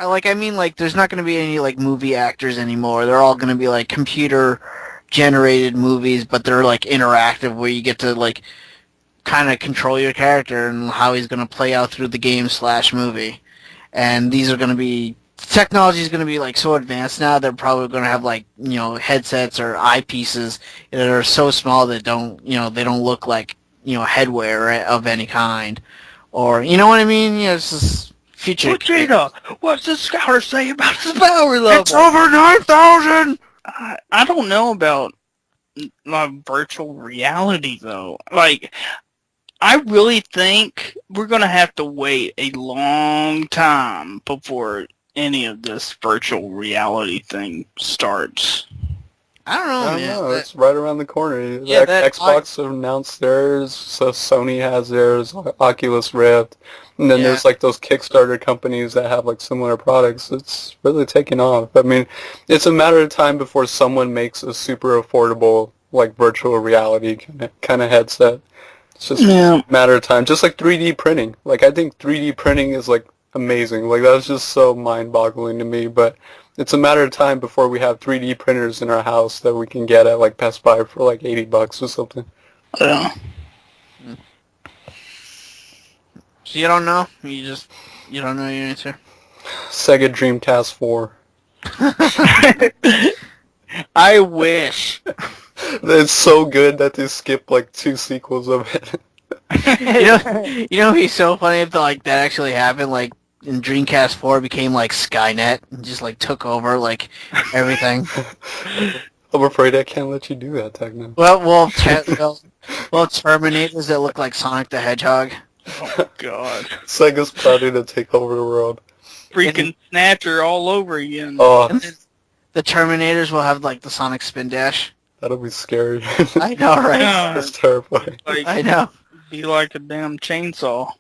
there's not going to be any like movie actors anymore. They're all going to be like computer generated movies, but they're like interactive, where you get to like kind of control your character and how he's going to play out through the game / movie. And these are going to be technology is going to be like so advanced now. They're probably going to have like headsets or eyepieces that are so small that they don't look like headwear of any kind, or you know what I mean. It's just future. Vegeta, what's the scouter say about his power level? It's over 9,000. I don't know about virtual reality though. Like, I really think we're gonna have to wait a long time before any of this virtual reality thing starts. I don't know, I don't man. know. It's right around the corner. Yeah, that Xbox announced theirs, so Sony has theirs, Oculus Rift, and then there's like those Kickstarter companies that have like similar products. It's really taking off. I mean, it's a matter of time before someone makes a super affordable like virtual reality kind of headset. It's just a matter of time. Just like 3D printing. Like I think 3D printing is like amazing. Like that's just so mind-boggling to me. But it's a matter of time before we have 3D printers in our house that we can get at like Best Buy for like $80 or something. Yeah. So you don't know? You don't know your answer? Sega Dreamcast 4. I wish. It's so good that they skipped like 2 sequels of it. You know, it'd be so funny if like that actually happened. Like, in Dreamcast 4 became like Skynet and just like took over like everything. I'm afraid I can't let you do that, Techno. Well, Terminators that look like Sonic the Hedgehog. Oh God. Sega's planning to take over the world. Freaking Snatcher all over again. Oh, And then the Terminators will have like the Sonic Spin Dash. that'll be scary. I know, right? That's terrifying. Like, I know. be like a damn chainsaw.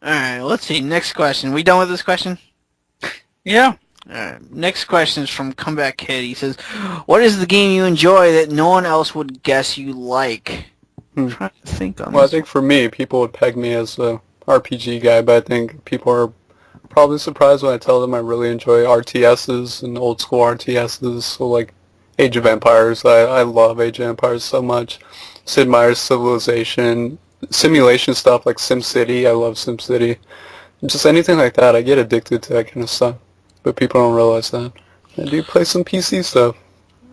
Alright, let's see. Next question. We done with this question? Yeah. Alright. Next question is from Comeback Kid. He says, what is the game you enjoy that no one else would guess you like? I'm trying to think on Well, I this. think for me, people would peg me as a RPG guy, but I think people are probably surprised when I tell them I really enjoy RTSs and old school RTSs, so like Age of Empires. I love Age of Empires so much. Sid Meier's Civilization, simulation stuff like SimCity. I love SimCity. Just anything like that. I get addicted to that kind of stuff, but people don't realize that. I do play some PC stuff.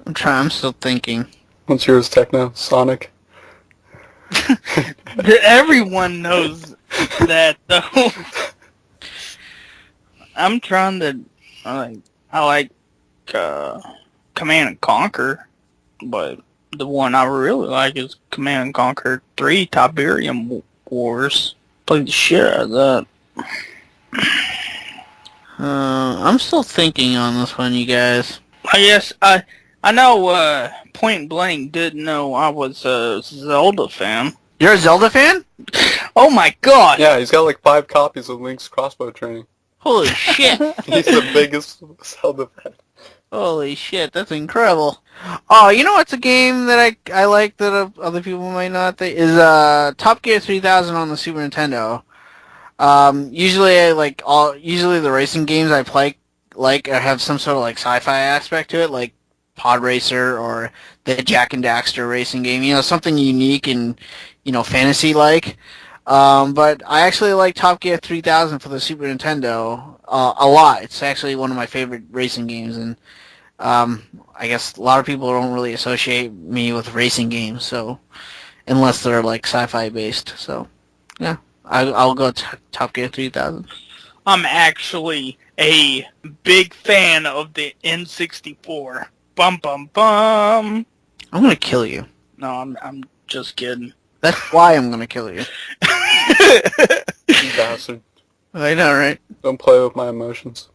I'm still thinking. What's yours, Techno? Sonic? Everyone knows that though. I'm trying to. I like Command and Conquer, but the one I really like is Command and Conquer 3 Tiberium Wars. Played the shit out of that. I'm still thinking on this one, you guys. I guess I know Point Blank didn't know I was a Zelda fan. You're a Zelda fan? Oh my God! Yeah, he's got like 5 copies of Link's Crossbow Training. Holy shit! He's the biggest Zelda fan. Holy shit, that's incredible. Oh, you know what's a game that I like that other people might not? Is Top Gear 3000 on the Super Nintendo. Usually the racing games I play have some sort of like sci-fi aspect to it, like Pod Racer or the Jak and Daxter racing game. You know, something unique and fantasy like. But I actually like Top Gear 3000 for the Super Nintendo a lot. It's actually one of my favorite racing games, and I guess a lot of people don't really associate me with racing games, so unless they're like sci-fi based. So yeah, I'll go Top Gear 3000. I'm actually a big fan of the N64. Bum bum bum. I'm gonna kill you. No, I'm just kidding. That's why I'm gonna kill you. You bastard. I know, right? Don't play with my emotions.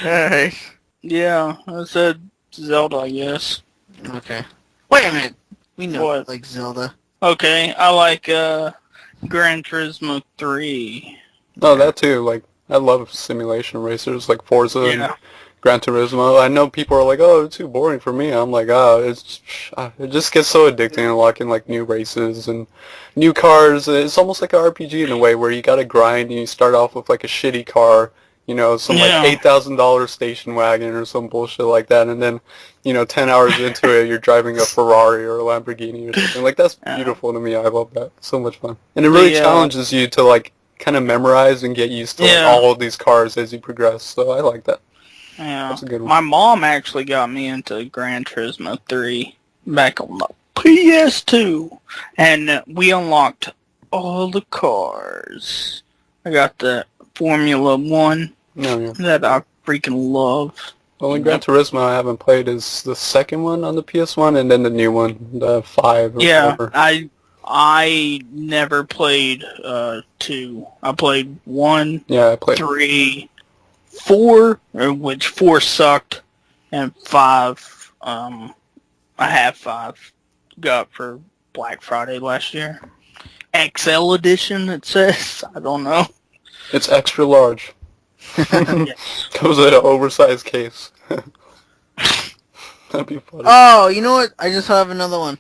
Alright. Yeah, I said Zelda, I guess. Okay. Wait a minute. We know What? you like Zelda. Okay, I like Gran Turismo 3. No, that too. Like, I love simulation racers like Forza Yeah. and Gran Turismo. I know people are like, oh, it's too boring for me. I'm like, oh, it just gets so addicting unlocking like new races and new cars. It's almost like an RPG in a way where you gotta grind and you start off with like a shitty car, some like $8,000 station wagon or some bullshit like that, and then 10 hours into it, you're driving a Ferrari or a Lamborghini or something. Like, that's beautiful to me. I love that. So much fun. And it really challenges you to like kind of memorize and get used to like, all of these cars as you progress. So I like that. Yeah, that's a good one. My mom actually got me into Gran Turismo 3 back on the PS2, and we unlocked all the cars. I got the Formula 1 that I freaking love. The only Gran Turismo I haven't played is the second one on the PS1, and then the new one, the 5 or whatever. I never played 2. I played 1, I played 3, 4, which 4 sucked, and 5, I have 5. Got for Black Friday last year. XL edition, it says. I don't know. It's extra large. Yes. Comes in an oversized case. That'd be funny. Oh, you know what? I just have another one.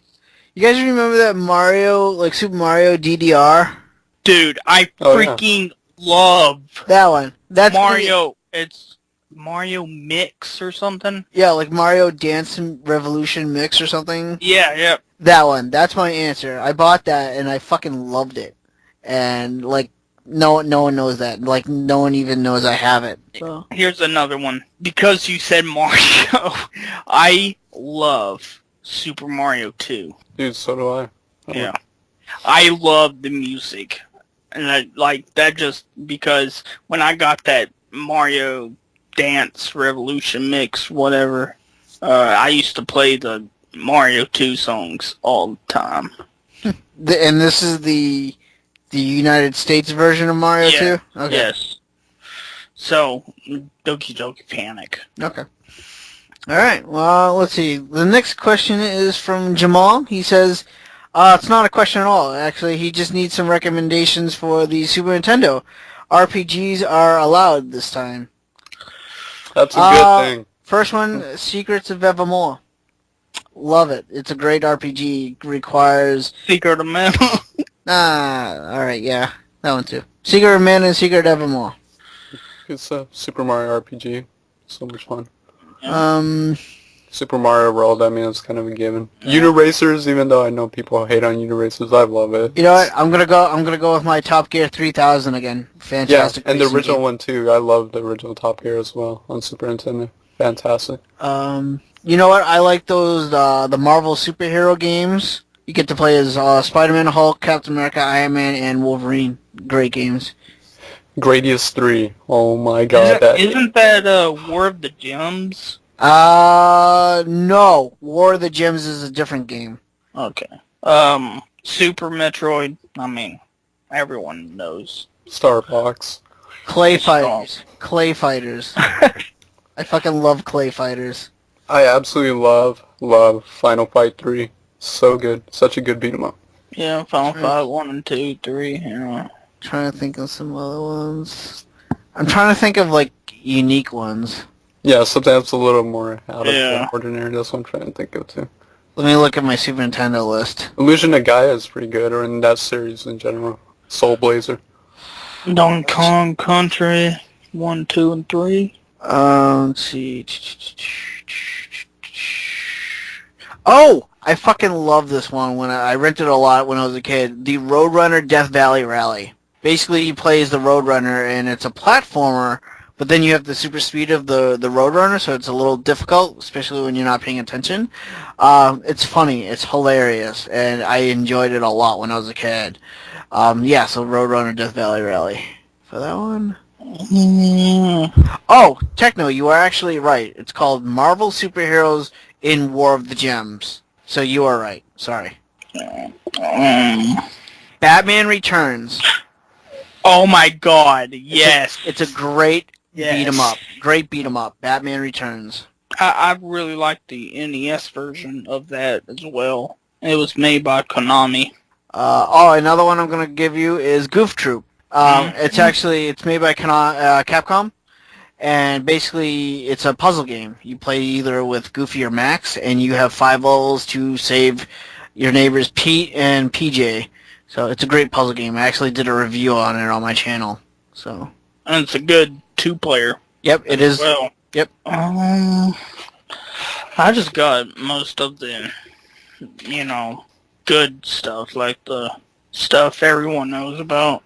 You guys remember that Mario, like Super Mario DDR? Dude, I freaking love that one. That's Mario. It's Mario Mix or something. Yeah, like Mario Dance Revolution Mix or something. Yeah. That one. That's my answer. I bought that and I fucking loved it. And like no one knows that. Like no one even knows I have it. So. Here's another one. Because you said Mario, I love Super Mario 2. Dude, so do I. Yeah. I love the music. And I like that just because when I got that Mario Dance Revolution Mix, whatever, I used to play the Mario 2 songs all the time. And this is the United States version of Mario 2? Okay. Yes. So, Doki Doki Panic. Okay. Alright, well, let's see. The next question is from Jamal. He says, it's not a question at all. Actually, he just needs some recommendations for the Super Nintendo. RPGs are allowed this time. That's a good thing. First one, Secrets of Evermore. Love it. It's a great RPG. Requires... Secret of Mana. Alright, yeah. That one too. Secret of Mana and Secret of Evermore. It's a Super Mario RPG. So much fun. Super Mario World, I mean, it's kind of a given. Uniracers, even though I know people hate on Uniracers, I love it. You know what? I'm gonna go with my Top Gear 3000 again. Fantastic. Yeah, and the original one too. I love the original Top Gear as well on Super Nintendo. Fantastic. You know what? I like those the Marvel superhero games. You get to play as Spider-Man, Hulk, Captain America, Iron Man, and Wolverine. Great games. Gradius 3. Oh my god. Isn't that War of the Gems? No. War of the Gems is a different game. Okay. Super Metroid. I mean, everyone knows. Starbox. Clay Fighters. Clay Fighters. I fucking love Clay Fighters. I absolutely love Final Fight 3. So good. Such a good beat 'em up. Yeah, Final Fight 1 and 2, 3, yeah. Trying to think of some other ones. I'm trying to think of, like, unique ones. Yeah, something that's a little more out of the ordinary. That's what I'm trying to think of, too. Let me look at my Super Nintendo list. Illusion of Gaia is pretty good, or in that series in general. Soul Blazer. Donkey Kong Country 1, 2, and 3. Let's see. Oh! I fucking love this one. When I rented a lot when I was a kid. The Roadrunner Death Valley Rally. Basically, you play as the Roadrunner, and it's a platformer, but then you have the super speed of the Roadrunner, so it's a little difficult, especially when you're not paying attention. It's funny. It's hilarious, and I enjoyed it a lot when I was a kid. Yeah, so Roadrunner Death Valley Rally. For that one... Oh, Techno, you are actually right. It's called Marvel Superheroes in War of the Gems. So you are right. Sorry. Batman Returns. Oh my god, yes. It's a great beat 'em up. Great beat 'em up. Batman Returns. I really like the NES version of that as well. It was made by Konami. Another one I'm going to give you is Goof Troop. It's made by Capcom, and basically it's a puzzle game. You play either with Goofy or Max, and you have 5 levels to save your neighbors Pete and PJ. So it's a great puzzle game. I actually did a review on it on my channel. So. And it's a good 2-player. Yep, it is. Well, yep. I just got most of the, good stuff, like the stuff everyone knows about.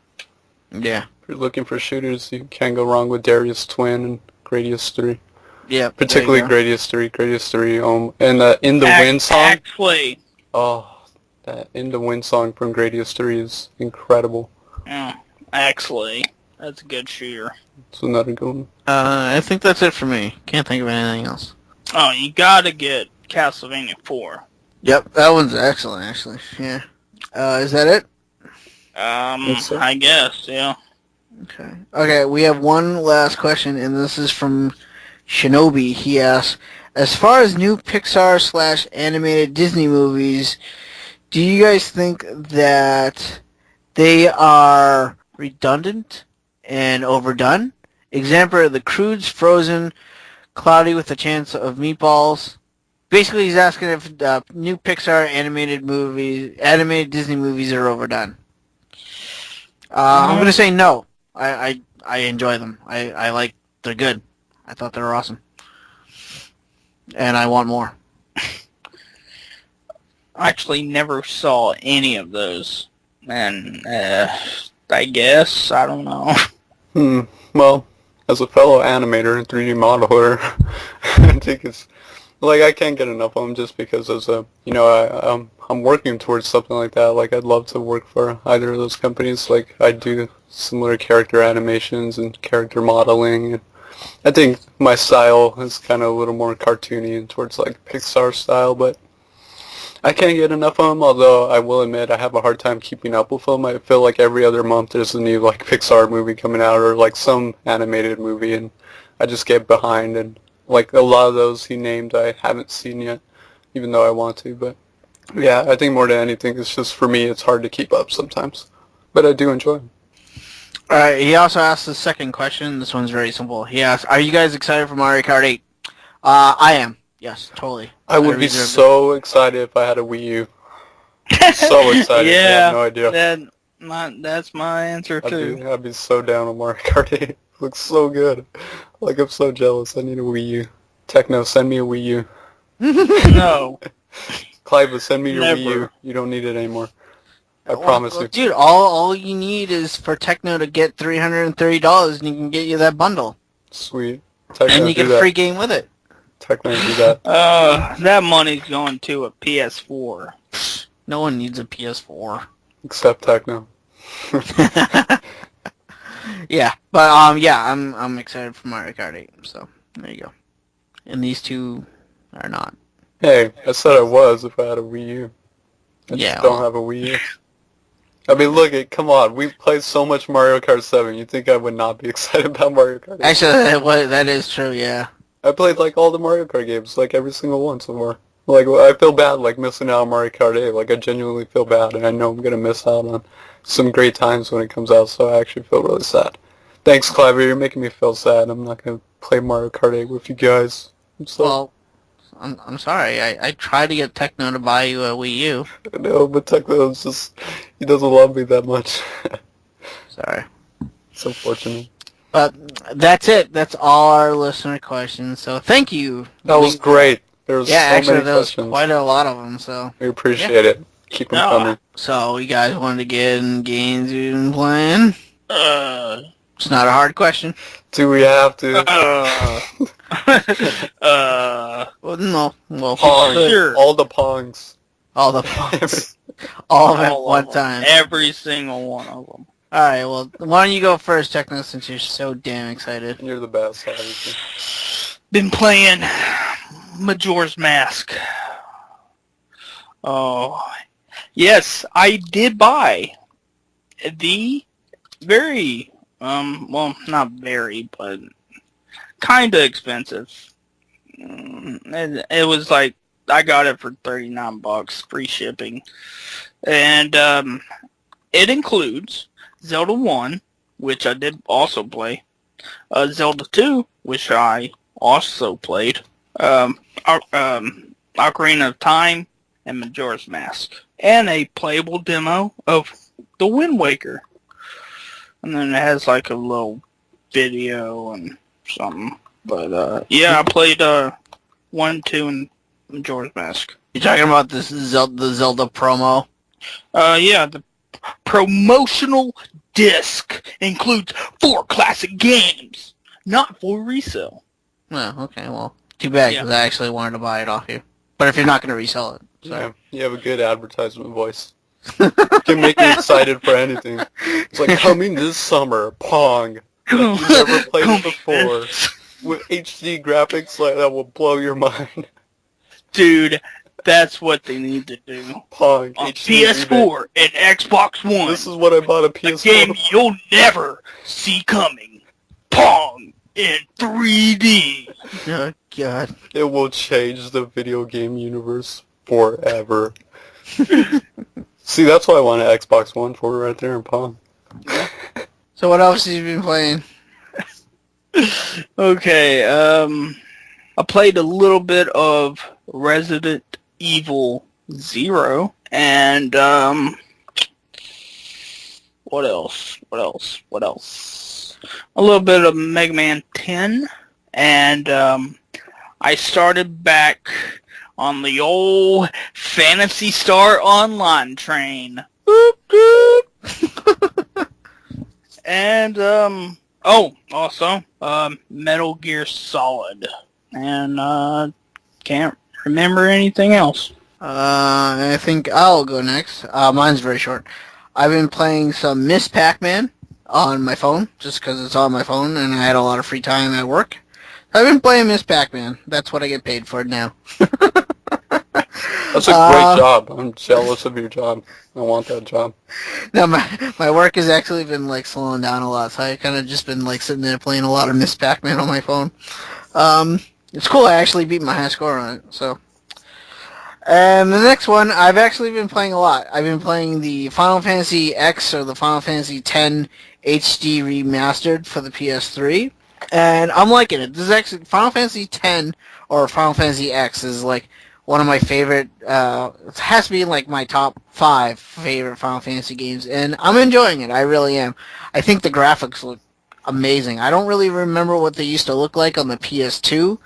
Yeah. If you're looking for shooters, you can't go wrong with Darius Twin and Gradius 3. Yeah. Particularly Gradius 3. Gradius 3, and the In the Wind song. Actually. Oh, that In the Wind song from Gradius 3 is incredible. Yeah, actually, that's a good shooter. It's another good one. I think that's it for me. Can't think of anything else. Oh, you gotta get Castlevania 4. Yep, that one's excellent, actually. Yeah. Is that it? I guess, yeah. Okay. Okay, we have one last question, and this is from Shinobi. He asks, as far as new Pixar/animated Disney movies, do you guys think that they are redundant and overdone? Example, The Croods, Frozen, Cloudy with a Chance of Meatballs. Basically, he's asking if new Pixar animated Disney movies are overdone. I'm going to say no. I enjoy them. They're good. I thought they were awesome. And I want more. I actually never saw any of those. And, I guess, I don't know. Well, as a fellow animator and 3D modeler, I think it's, like, I can't get enough of them just because as a, I'm working towards something like that. Like, I'd love to work for either of those companies. Like, I do similar character animations and character modeling, and I think my style is kind of a little more cartoony and towards, like, Pixar style, but I can't get enough of them, although I will admit I have a hard time keeping up with them. I feel like every other month there's a new, like, Pixar movie coming out or, like, some animated movie, and I just get behind, and, like, a lot of those he named I haven't seen yet, even though I want to, but yeah, I think more than anything, it's just, for me, it's hard to keep up sometimes, but I do enjoy them. Alright, he also asked the second question. This one's very simple. He asked, are you guys excited for Mario Kart 8? I am. Yes, totally. I would be so excited if I had a Wii U. So excited. Yeah, I have no idea. That's my answer, too. I'd be so down on Mario Kart 8. It looks so good. Like, I'm so jealous. I need a Wii U. Techno, send me a Wii U. No. Cliva, send me your Never. Wii U. You don't need it anymore. I promise you. Dude, all you need is for Techno to get $330 and he can get you that bundle. Sweet. Techno, And you get a free game with it. Techno, do that. That money's going to a PS4. No one needs a PS4. Except Techno. Yeah, but yeah, I'm excited for Mario Kart 8. So there you go. And these two are not. Hey, I said I was if I had a Wii U. I Yeah, just don't have a Wii U. I mean, look, come on. We played so much Mario Kart 7. You think I would not be excited about Mario Kart 8? Actually, that is true. Yeah. I played, like, all the Mario Kart games, like, every single one so far. Like, I feel bad, like, missing out on Mario Kart 8. Like, I genuinely feel bad, and I know I'm going to miss out on some great times when it comes out, so I actually feel really sad. Thanks, Clive. You're making me feel sad. I'm not going to play Mario Kart 8 with you guys. Well, I'm sorry. I tried to get Techno to buy you a Wii U. I know, but Techno's just, he doesn't love me that much. Sorry. It's unfortunate. But that's it. That's all our listener questions. So thank you. That was great. There was so actually, many there was questions. quite a lot of them. So We appreciate it. Keep them coming. So you guys wanted to get in games you've been playing? It's not a hard question. Do we have to? Well, no. Well, Pong. Sure. All the Pongs. all the pongs. All of them at one time. Every single one of them. Alright, well, why don't you go first, Techno, since you're so damn excited. You're the best, obviously. Been playing Majora's Mask. Oh, yes, I did buy the very, well, not very, but kind of expensive. It was like, I got it for $39, free shipping. And it includes Zelda 1, which I did also play, Zelda 2, which I also played. Ocarina of Time, and Majora's Mask. And a playable demo of The Wind Waker. And then it has like a little video and something. But yeah, I played 1, 2, and Majora's Mask. You talking about the Zelda promo? Yeah, the promotional disc includes 4 classic games, not for resale. Oh, okay, well, too bad, because I actually wanted to buy it off you. But if you're not going to resell it, so. Yeah, you have a good advertisement voice. You can make me excited for anything. It's like, coming this summer, Pong. Like you never played it before. With HD graphics like that will blow your mind. Dude, that's what they need to do. Pong, On HD PS4 and Xbox One. This is what I bought a PS4 A game you'll never see coming. Pong in 3D. Oh, God. It will change the video game universe forever. See, that's what I want an Xbox One for right there in Pong. So what else have you been playing? Okay, I played a little bit of Resident Evil 0, and, what else? A little bit of Mega Man 10, and, I started back on the old Phantasy Star Online train. Boop, boop. And, also, Metal Gear Solid. And, can't remember anything else. I think I'll go next. Mine's very short. I've been playing some Miss Pac-Man on my phone, just because it's on my phone, and I had a lot of free time at work. I've been playing Miss Pac-Man. That's what I get paid for now. That's a great job. I'm jealous of your job. I want that job. No, my work has actually been, like, slowing down a lot, so I kind of just been, like, sitting there playing a lot of Miss Pac-Man on my phone. It's cool. I actually beat my high score on it, so. And the next one, I've actually been playing a lot. I've been playing the Final Fantasy X or the Final Fantasy X HD Remastered for the PS3. And I'm liking it. This is actually Final Fantasy X or Final Fantasy X is like one of my favorite. It has to be in like my top 5 favorite Final Fantasy games, and I'm enjoying it. I really am. I think the graphics look amazing. I don't really remember what they used to look like on the PS2,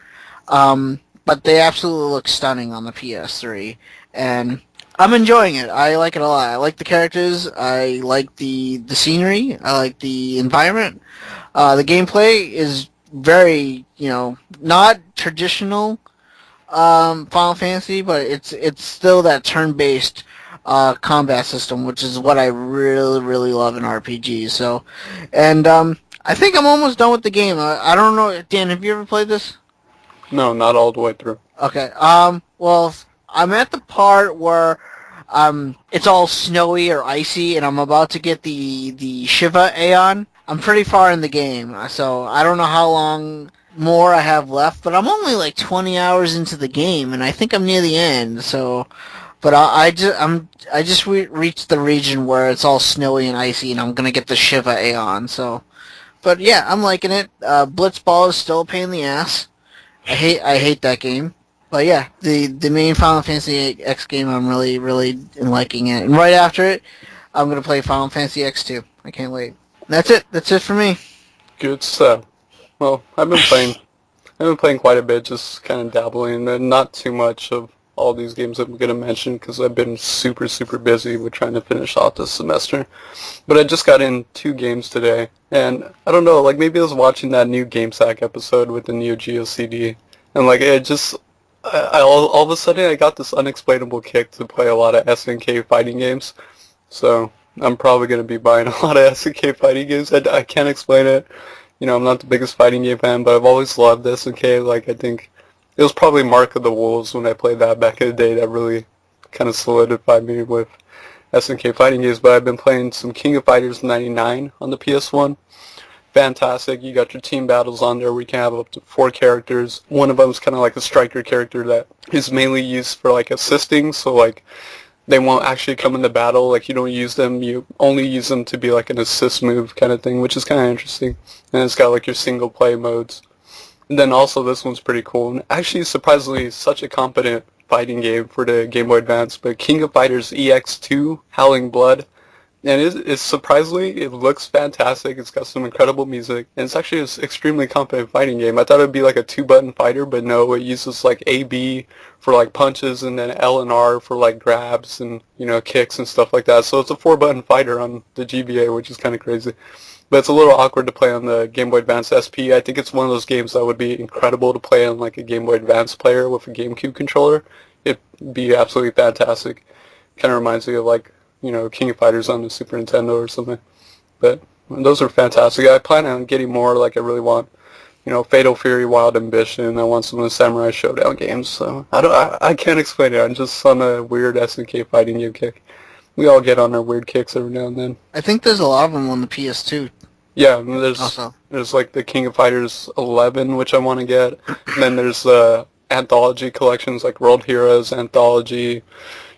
but they absolutely look stunning on the PS3, and I'm enjoying it. I like it a lot. I like the characters. I like the scenery. I like the environment. The gameplay is very, not traditional Final Fantasy, but it's still that turn-based combat system, which is what I really, really love in RPGs. So, and I think I'm almost done with the game. I don't know, Dan, have you ever played this? No, not all the way through. Okay. Well, I'm at the part where it's all snowy or icy, and I'm about to get the Shiva Aeon. I'm pretty far in the game, so I don't know how long more I have left, but I'm only like 20 hours into the game, and I think I'm near the end. So, but I just reached the region where it's all snowy and icy, and I'm gonna get the Shiva Aeon. So, but yeah, I'm liking it. Blitzball is still a pain in the ass. I hate that game. But yeah, the main Final Fantasy X game, I'm really, really liking it. And right after it, I'm gonna play Final Fantasy X2. I can't wait. That's it. That's it for me. Good stuff. Well, I've been playing quite a bit, just kind of dabbling, and not too much of all these games I'm going to mention because I've been super, super busy with trying to finish off this semester. But I just got in 2 games today, and I don't know, like maybe I was watching that new GameSack episode with the Neo Geo CD, and like it just, all of a sudden I got this unexplainable kick to play a lot of SNK fighting games. So I'm probably going to be buying a lot of SNK fighting games. I can't explain it. I'm not the biggest fighting game fan, but I've always loved SNK. Like, I think it was probably Mark of the Wolves when I played that back in the day that really kind of solidified me with SNK fighting games. But I've been playing some King of Fighters 99 on the PS1. Fantastic. You got your team battles on there where you can have up to 4 characters. One of them is kind of like a striker character that is mainly used for, like, assisting. So, like, they won't actually come into battle. Like, you don't use them. You only use them to be like an assist move kind of thing, which is kind of interesting. And it's got like your single play modes. And then also this one's pretty cool. And actually, surprisingly, such a competent fighting game for the Game Boy Advance. But King of Fighters EX2, Howling Blood. And it's surprisingly, it looks fantastic. It's got some incredible music. And it's actually an extremely competent fighting game. I thought it would be like a 2-button fighter, but no, it uses like A, B for like punches and then L and R for like grabs and, you know, kicks and stuff like that. So it's a 4-button fighter on the GBA, which is kind of crazy. But it's a little awkward to play on the Game Boy Advance SP. I think it's one of those games that would be incredible to play on like a Game Boy Advance player with a GameCube controller. It'd be absolutely fantastic. Kind of reminds me of like, you know, King of Fighters on the Super Nintendo or something. But those are fantastic. I plan on getting more. Like, I really want, you know, Fatal Fury, Wild Ambition. I want some of the Samurai Showdown games. So I can't explain it. I'm just on a weird SNK fighting game kick. We all get on our weird kicks every now and then. I think there's a lot of them on the PS2. Yeah, there's like the King of Fighters 11, which I want to get. And then there's anthology collections like World Heroes Anthology,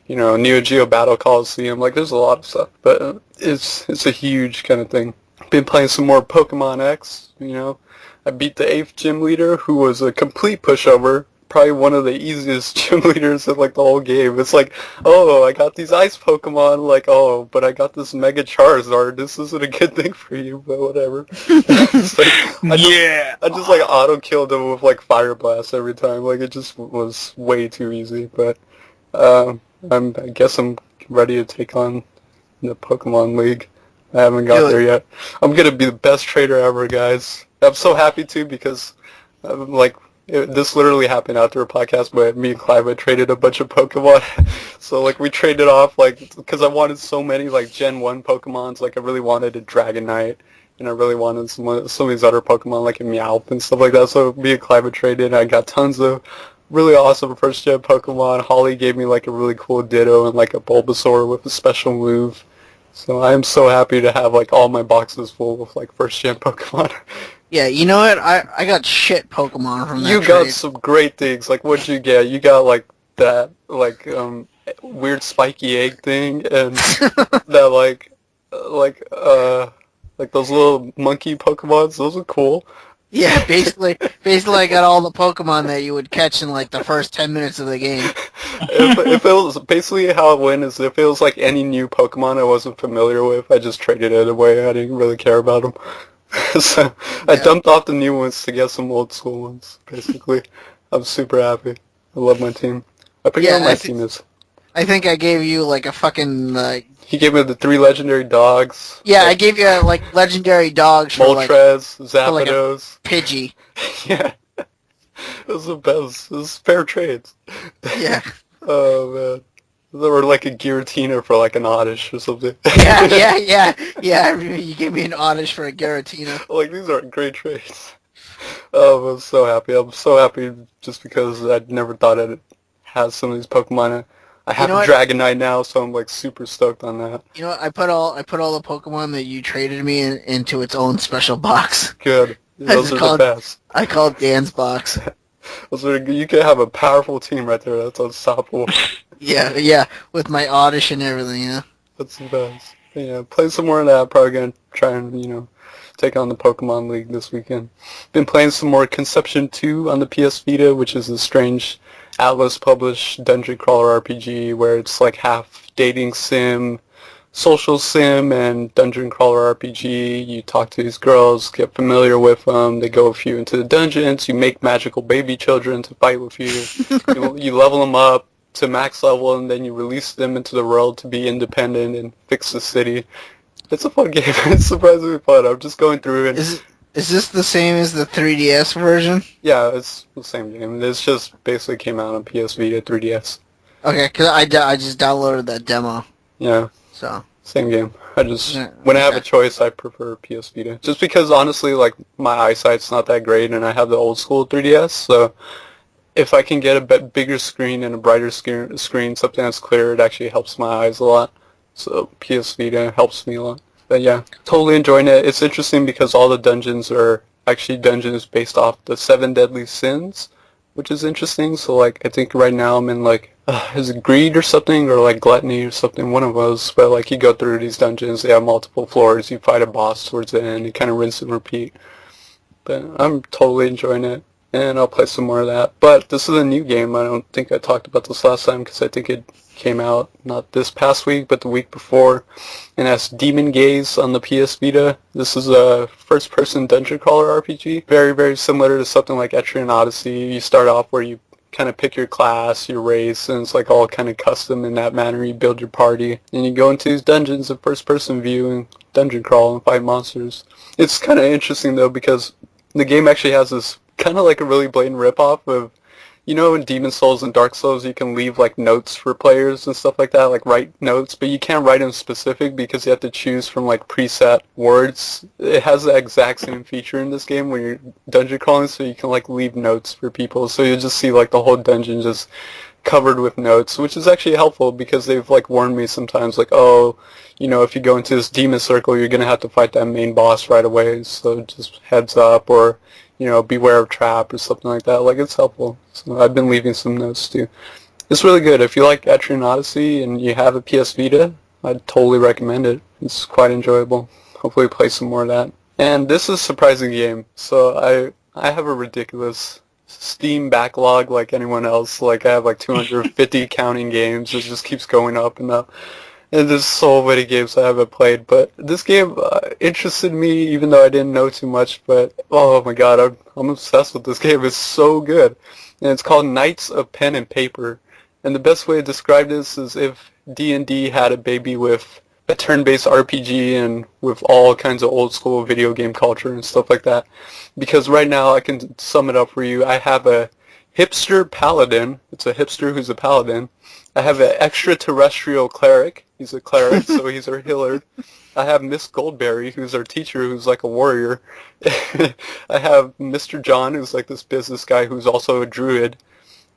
you know, Neo Geo Battle Coliseum. Like, there's a lot of stuff, but it's a huge kind of thing. Been playing some more Pokemon X, you know. I beat the 8th gym leader, who was a complete pushover. Probably one of the easiest gym leaders in like the whole game. It's like, oh, I got these ice Pokemon, like, oh, but I got this Mega Charizard. This isn't a good thing for you, but whatever. I just like auto killed him with like Fire Blast every time. Like, it just was way too easy. But I guess I'm ready to take on the Pokemon League. I haven't got there yet. I'm gonna be the best trader ever, guys. I'm so happy too because this literally happened after a podcast, but me and Cliva traded a bunch of Pokemon. So, like, we traded off, like, because I wanted so many, like, Gen 1 Pokemons. Like, I really wanted a Dragonite, and I really wanted some of these other Pokemon, like a Meowth and stuff like that. So, me and Cliva traded, and I got tons of really awesome first-gen Pokemon. Holly gave me, like, a really cool Ditto and, like, a Bulbasaur with a special move. So, I am so happy to have, like, all my boxes full with, like, first-gen Pokemon. Yeah, you know what? I got shit Pokemon from that You trade. got some great things. Like, what'd you get? You got, like, that, like, weird spiky egg thing, and that, like those little monkey Pokemons. Those are cool. Yeah, basically I got all the Pokemon that you would catch in, like, the first 10 minutes of the game. If it was, basically how it went is if it was, like, any new Pokemon I wasn't familiar with, I just traded it away. I didn't really care about them. So I dumped off the new ones to get some old school ones, basically. I'm super happy. I love my team. I forget what my team is. I think I gave you, like, a fucking, He gave me the 3 legendary dogs. yeah, I gave you, like, legendary dogs for, Moltres, Zapdos. Pidgey. Yeah. It was the best. It was fair trades. Yeah. Oh, man. They were like a Giratina for like an Oddish or something. Yeah, I remember you gave me an Oddish for a Giratina. Like, these are great trades. Oh, I'm so happy. I'm so happy just because I never thought I'd have some of these Pokemon. I have a Dragonite now, so I'm like super stoked on that. You know what? I put all the Pokemon that you traded me into its own special box. Good. Those are the best. I call it Dan's box. You could have a powerful team right there. That's unstoppable. Yeah, with my Oddish and everything, yeah. That's the best. Yeah, play some more of that. Probably gonna try and, you know, take on the Pokemon League this weekend. Been playing some more Conception 2 on the PS Vita, which is a strange Atlas-published dungeon crawler RPG where it's like half dating sim, social sim, and dungeon crawler RPG. You talk to these girls, get familiar with them, they go with you into the dungeons, you make magical baby children to fight with you, you level them up to max level, and then you release them into the world to be independent and fix the city. It's a fun game. It's surprisingly fun. I'm just going through it. Is this the same as the 3DS version? Yeah, it's the same game. This just basically came out on PS Vita 3DS. Okay, because I just downloaded that demo. Yeah. So. Same game. When I have a choice, I prefer PS Vita. Just because, honestly, like, my eyesight's not that great, and I have the old school 3DS, so if I can get a bigger screen and a brighter screen, something that's clear, it actually helps my eyes a lot. So PS Vita helps me a lot. But yeah, totally enjoying it. It's interesting because all the dungeons are actually dungeons based off the 7 deadly sins, which is interesting. So like I think right now I'm in like is it greed or something, or like gluttony or something, one of those. But like you go through these dungeons, they have multiple floors, you fight a boss towards the end, you kind of rinse and repeat. But I'm totally enjoying it, and I'll play some more of that. But this is a new game. I don't think I talked about this last time because I think it came out not this past week but the week before, and that's Demon Gaze on the PS Vita. This is a first-person dungeon crawler RPG, very, very similar to something like Etrian Odyssey. You start off where you kind of pick your class, your race, and it's like all kind of custom in that manner. You build your party, and you go into these dungeons in first-person view and dungeon crawl and fight monsters. It's kind of interesting though because the game actually has this kind of like a really blatant ripoff of, you know, in Demon Souls and Dark Souls you can leave like notes for players and stuff like that, like write notes, but you can't write them specific because you have to choose from like preset words. It has the exact same feature in this game when you're dungeon crawling, so you can like leave notes for people, so you just see like the whole dungeon just covered with notes, which is actually helpful because they've like warned me sometimes like, oh, you know, if you go into this demon circle you're gonna have to fight that main boss right away, so just heads up, or you know, beware of trap or something like that. Like, it's helpful. So I've been leaving some notes too. It's really good. If you like Etrian Odyssey and you have a PS Vita, I'd totally recommend it. It's quite enjoyable. Hopefully play some more of that. And this is a surprising game. So I have a ridiculous Steam backlog like anyone else. Like, I have like 250 counting games. It just keeps going up and up. And there's so many games I haven't played, but this game interested me even though I didn't know too much, but oh my god, I'm obsessed with this game. It's so good. And it's called Knights of Pen and Paper. And the best way to describe this is if D&D had a baby with a turn-based RPG and with all kinds of old school video game culture and stuff like that. Because right now, I can sum it up for you, I have a hipster paladin. It's a hipster who's a paladin. I have an extraterrestrial cleric. He's a cleric, so he's our healer. I have Miss Goldberry, who's our teacher, who's like a warrior. I have Mr. John, who's like this business guy, who's also a druid.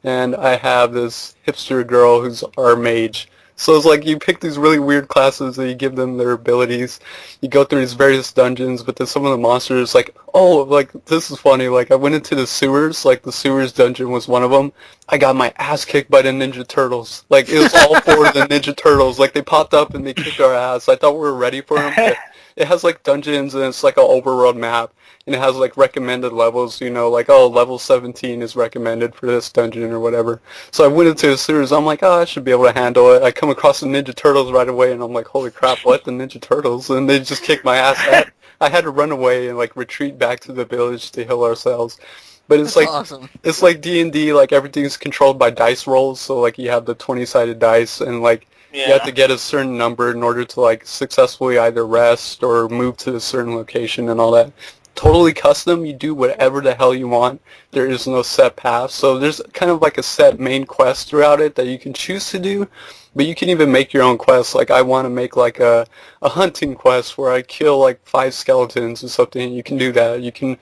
And I have this hipster girl, who's our mage. So it's like you pick these really weird classes and you give them their abilities. You go through these various dungeons, but then some of the monsters, like, oh, like, this is funny. Like, I went into the sewers. Like, the sewers dungeon was one of them. I got my ass kicked by the Ninja Turtles. Like, it was all four of the Ninja Turtles. Like, they popped up and they kicked our ass. I thought we were ready for them, but it has, like, dungeons and it's, like, an overworld map. And it has, like, recommended levels, you know, like, oh, level 17 is recommended for this dungeon or whatever. So I went into the sewers. I'm like, oh, I should be able to handle it. I come across the Ninja Turtles right away, and I'm like, holy crap, what? The Ninja Turtles? And they just kicked my ass. I had to run away and, like, retreat back to the village to heal ourselves. But it's That's like awesome. It's like D&D, like, everything's controlled by dice rolls. So, like, you have the 20-sided dice, and, like, you have to get a certain number in order to, like, successfully either rest or move to a certain location and all that. Totally custom. You do whatever the hell you want. There is no set path. So there's kind of like a set main quest throughout it that you can choose to do, but you can even make your own quests. Like, I want to make like a hunting quest where I kill like 5 skeletons or something. You can do that. You can.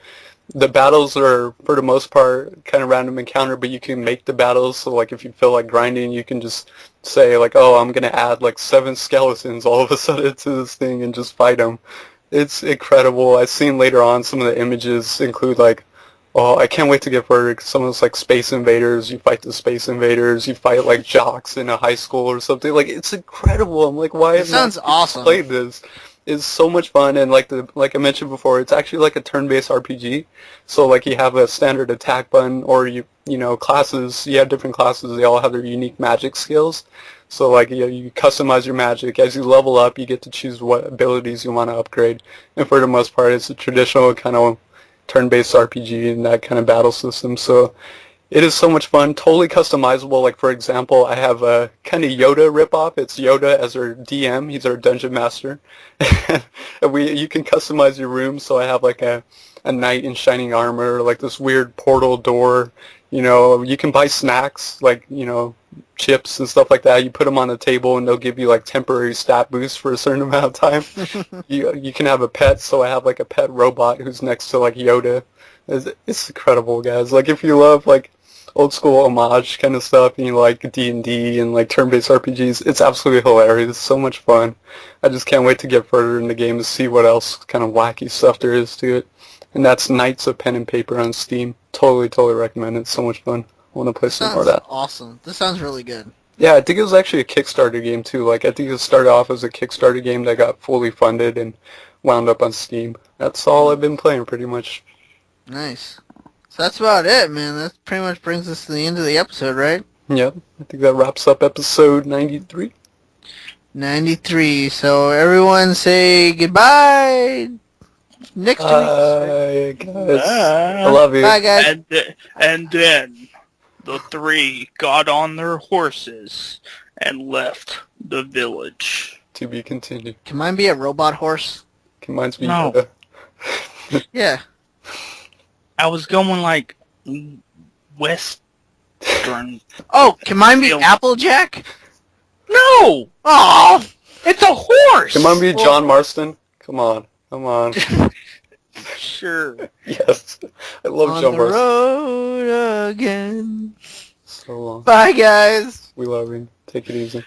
The battles are, for the most part, kind of random encounter, but you can make the battles. So, like, if you feel like grinding, you can just say, like, oh, I'm going to add, like, 7 skeletons all of a sudden to this thing and just fight them. It's incredible. I've seen later on some of the images include, like, oh, I can't wait to get further, because some of it's, like, Space Invaders. You fight the Space Invaders. You fight, like, jocks in a high school or something. Like, it's incredible. I'm like, why haven't sounds I awesome. played this? It's so much fun, and like I mentioned before, it's actually like a turn-based RPG. So like you have a standard attack button, or you know, classes. You have different classes. They all have their unique magic skills. So like you customize your magic as you level up. You get to choose what abilities you want to upgrade. And for the most part, it's a traditional kind of turn-based RPG and that kind of battle system. So it is so much fun, totally customizable. Like, for example, I have a kind of Yoda ripoff. It's Yoda as our DM. He's our dungeon master. And you can customize your room. So I have like a knight in shining armor, like this weird portal door. You know, you can buy snacks, like, you know, chips and stuff like that. You put them on the table and they'll give you like temporary stat boosts for a certain amount of time. You can have a pet. So I have like a pet robot who's next to like Yoda. It's incredible, guys. Like, if you love like old school homage kind of stuff and you like D&D and like turn-based RPGs, it's absolutely hilarious. It's so much fun. I just can't wait to get further in the game to see what else kind of wacky stuff there is to it. And that's Knights of Pen and Paper on Steam. Totally recommend it. It's so much fun. I want to play some more of that. Awesome. This sounds really good. Yeah, I think it was actually a Kickstarter game too. Like, I think it started off as a Kickstarter game that got fully funded and wound up on Steam. That's all I've been playing pretty much. Nice. So that's about it, man. That pretty much brings us to the end of the episode, right? Yep, I think that wraps up episode 93. 93. So everyone say goodbye. Next week. Bye, guys. I love you. Bye, guys. And then the three got on their horses and left the village. To be continued. Can mine be a robot horse? Can mine be No. Yoda? Yeah. I was going like western. Oh, can mine be Applejack? No! Oh, It's a horse! Can mine be John Marston? Come on. Sure. Yes. I love on John the Marston. road again. So long. Bye, guys. We love you. Take it easy.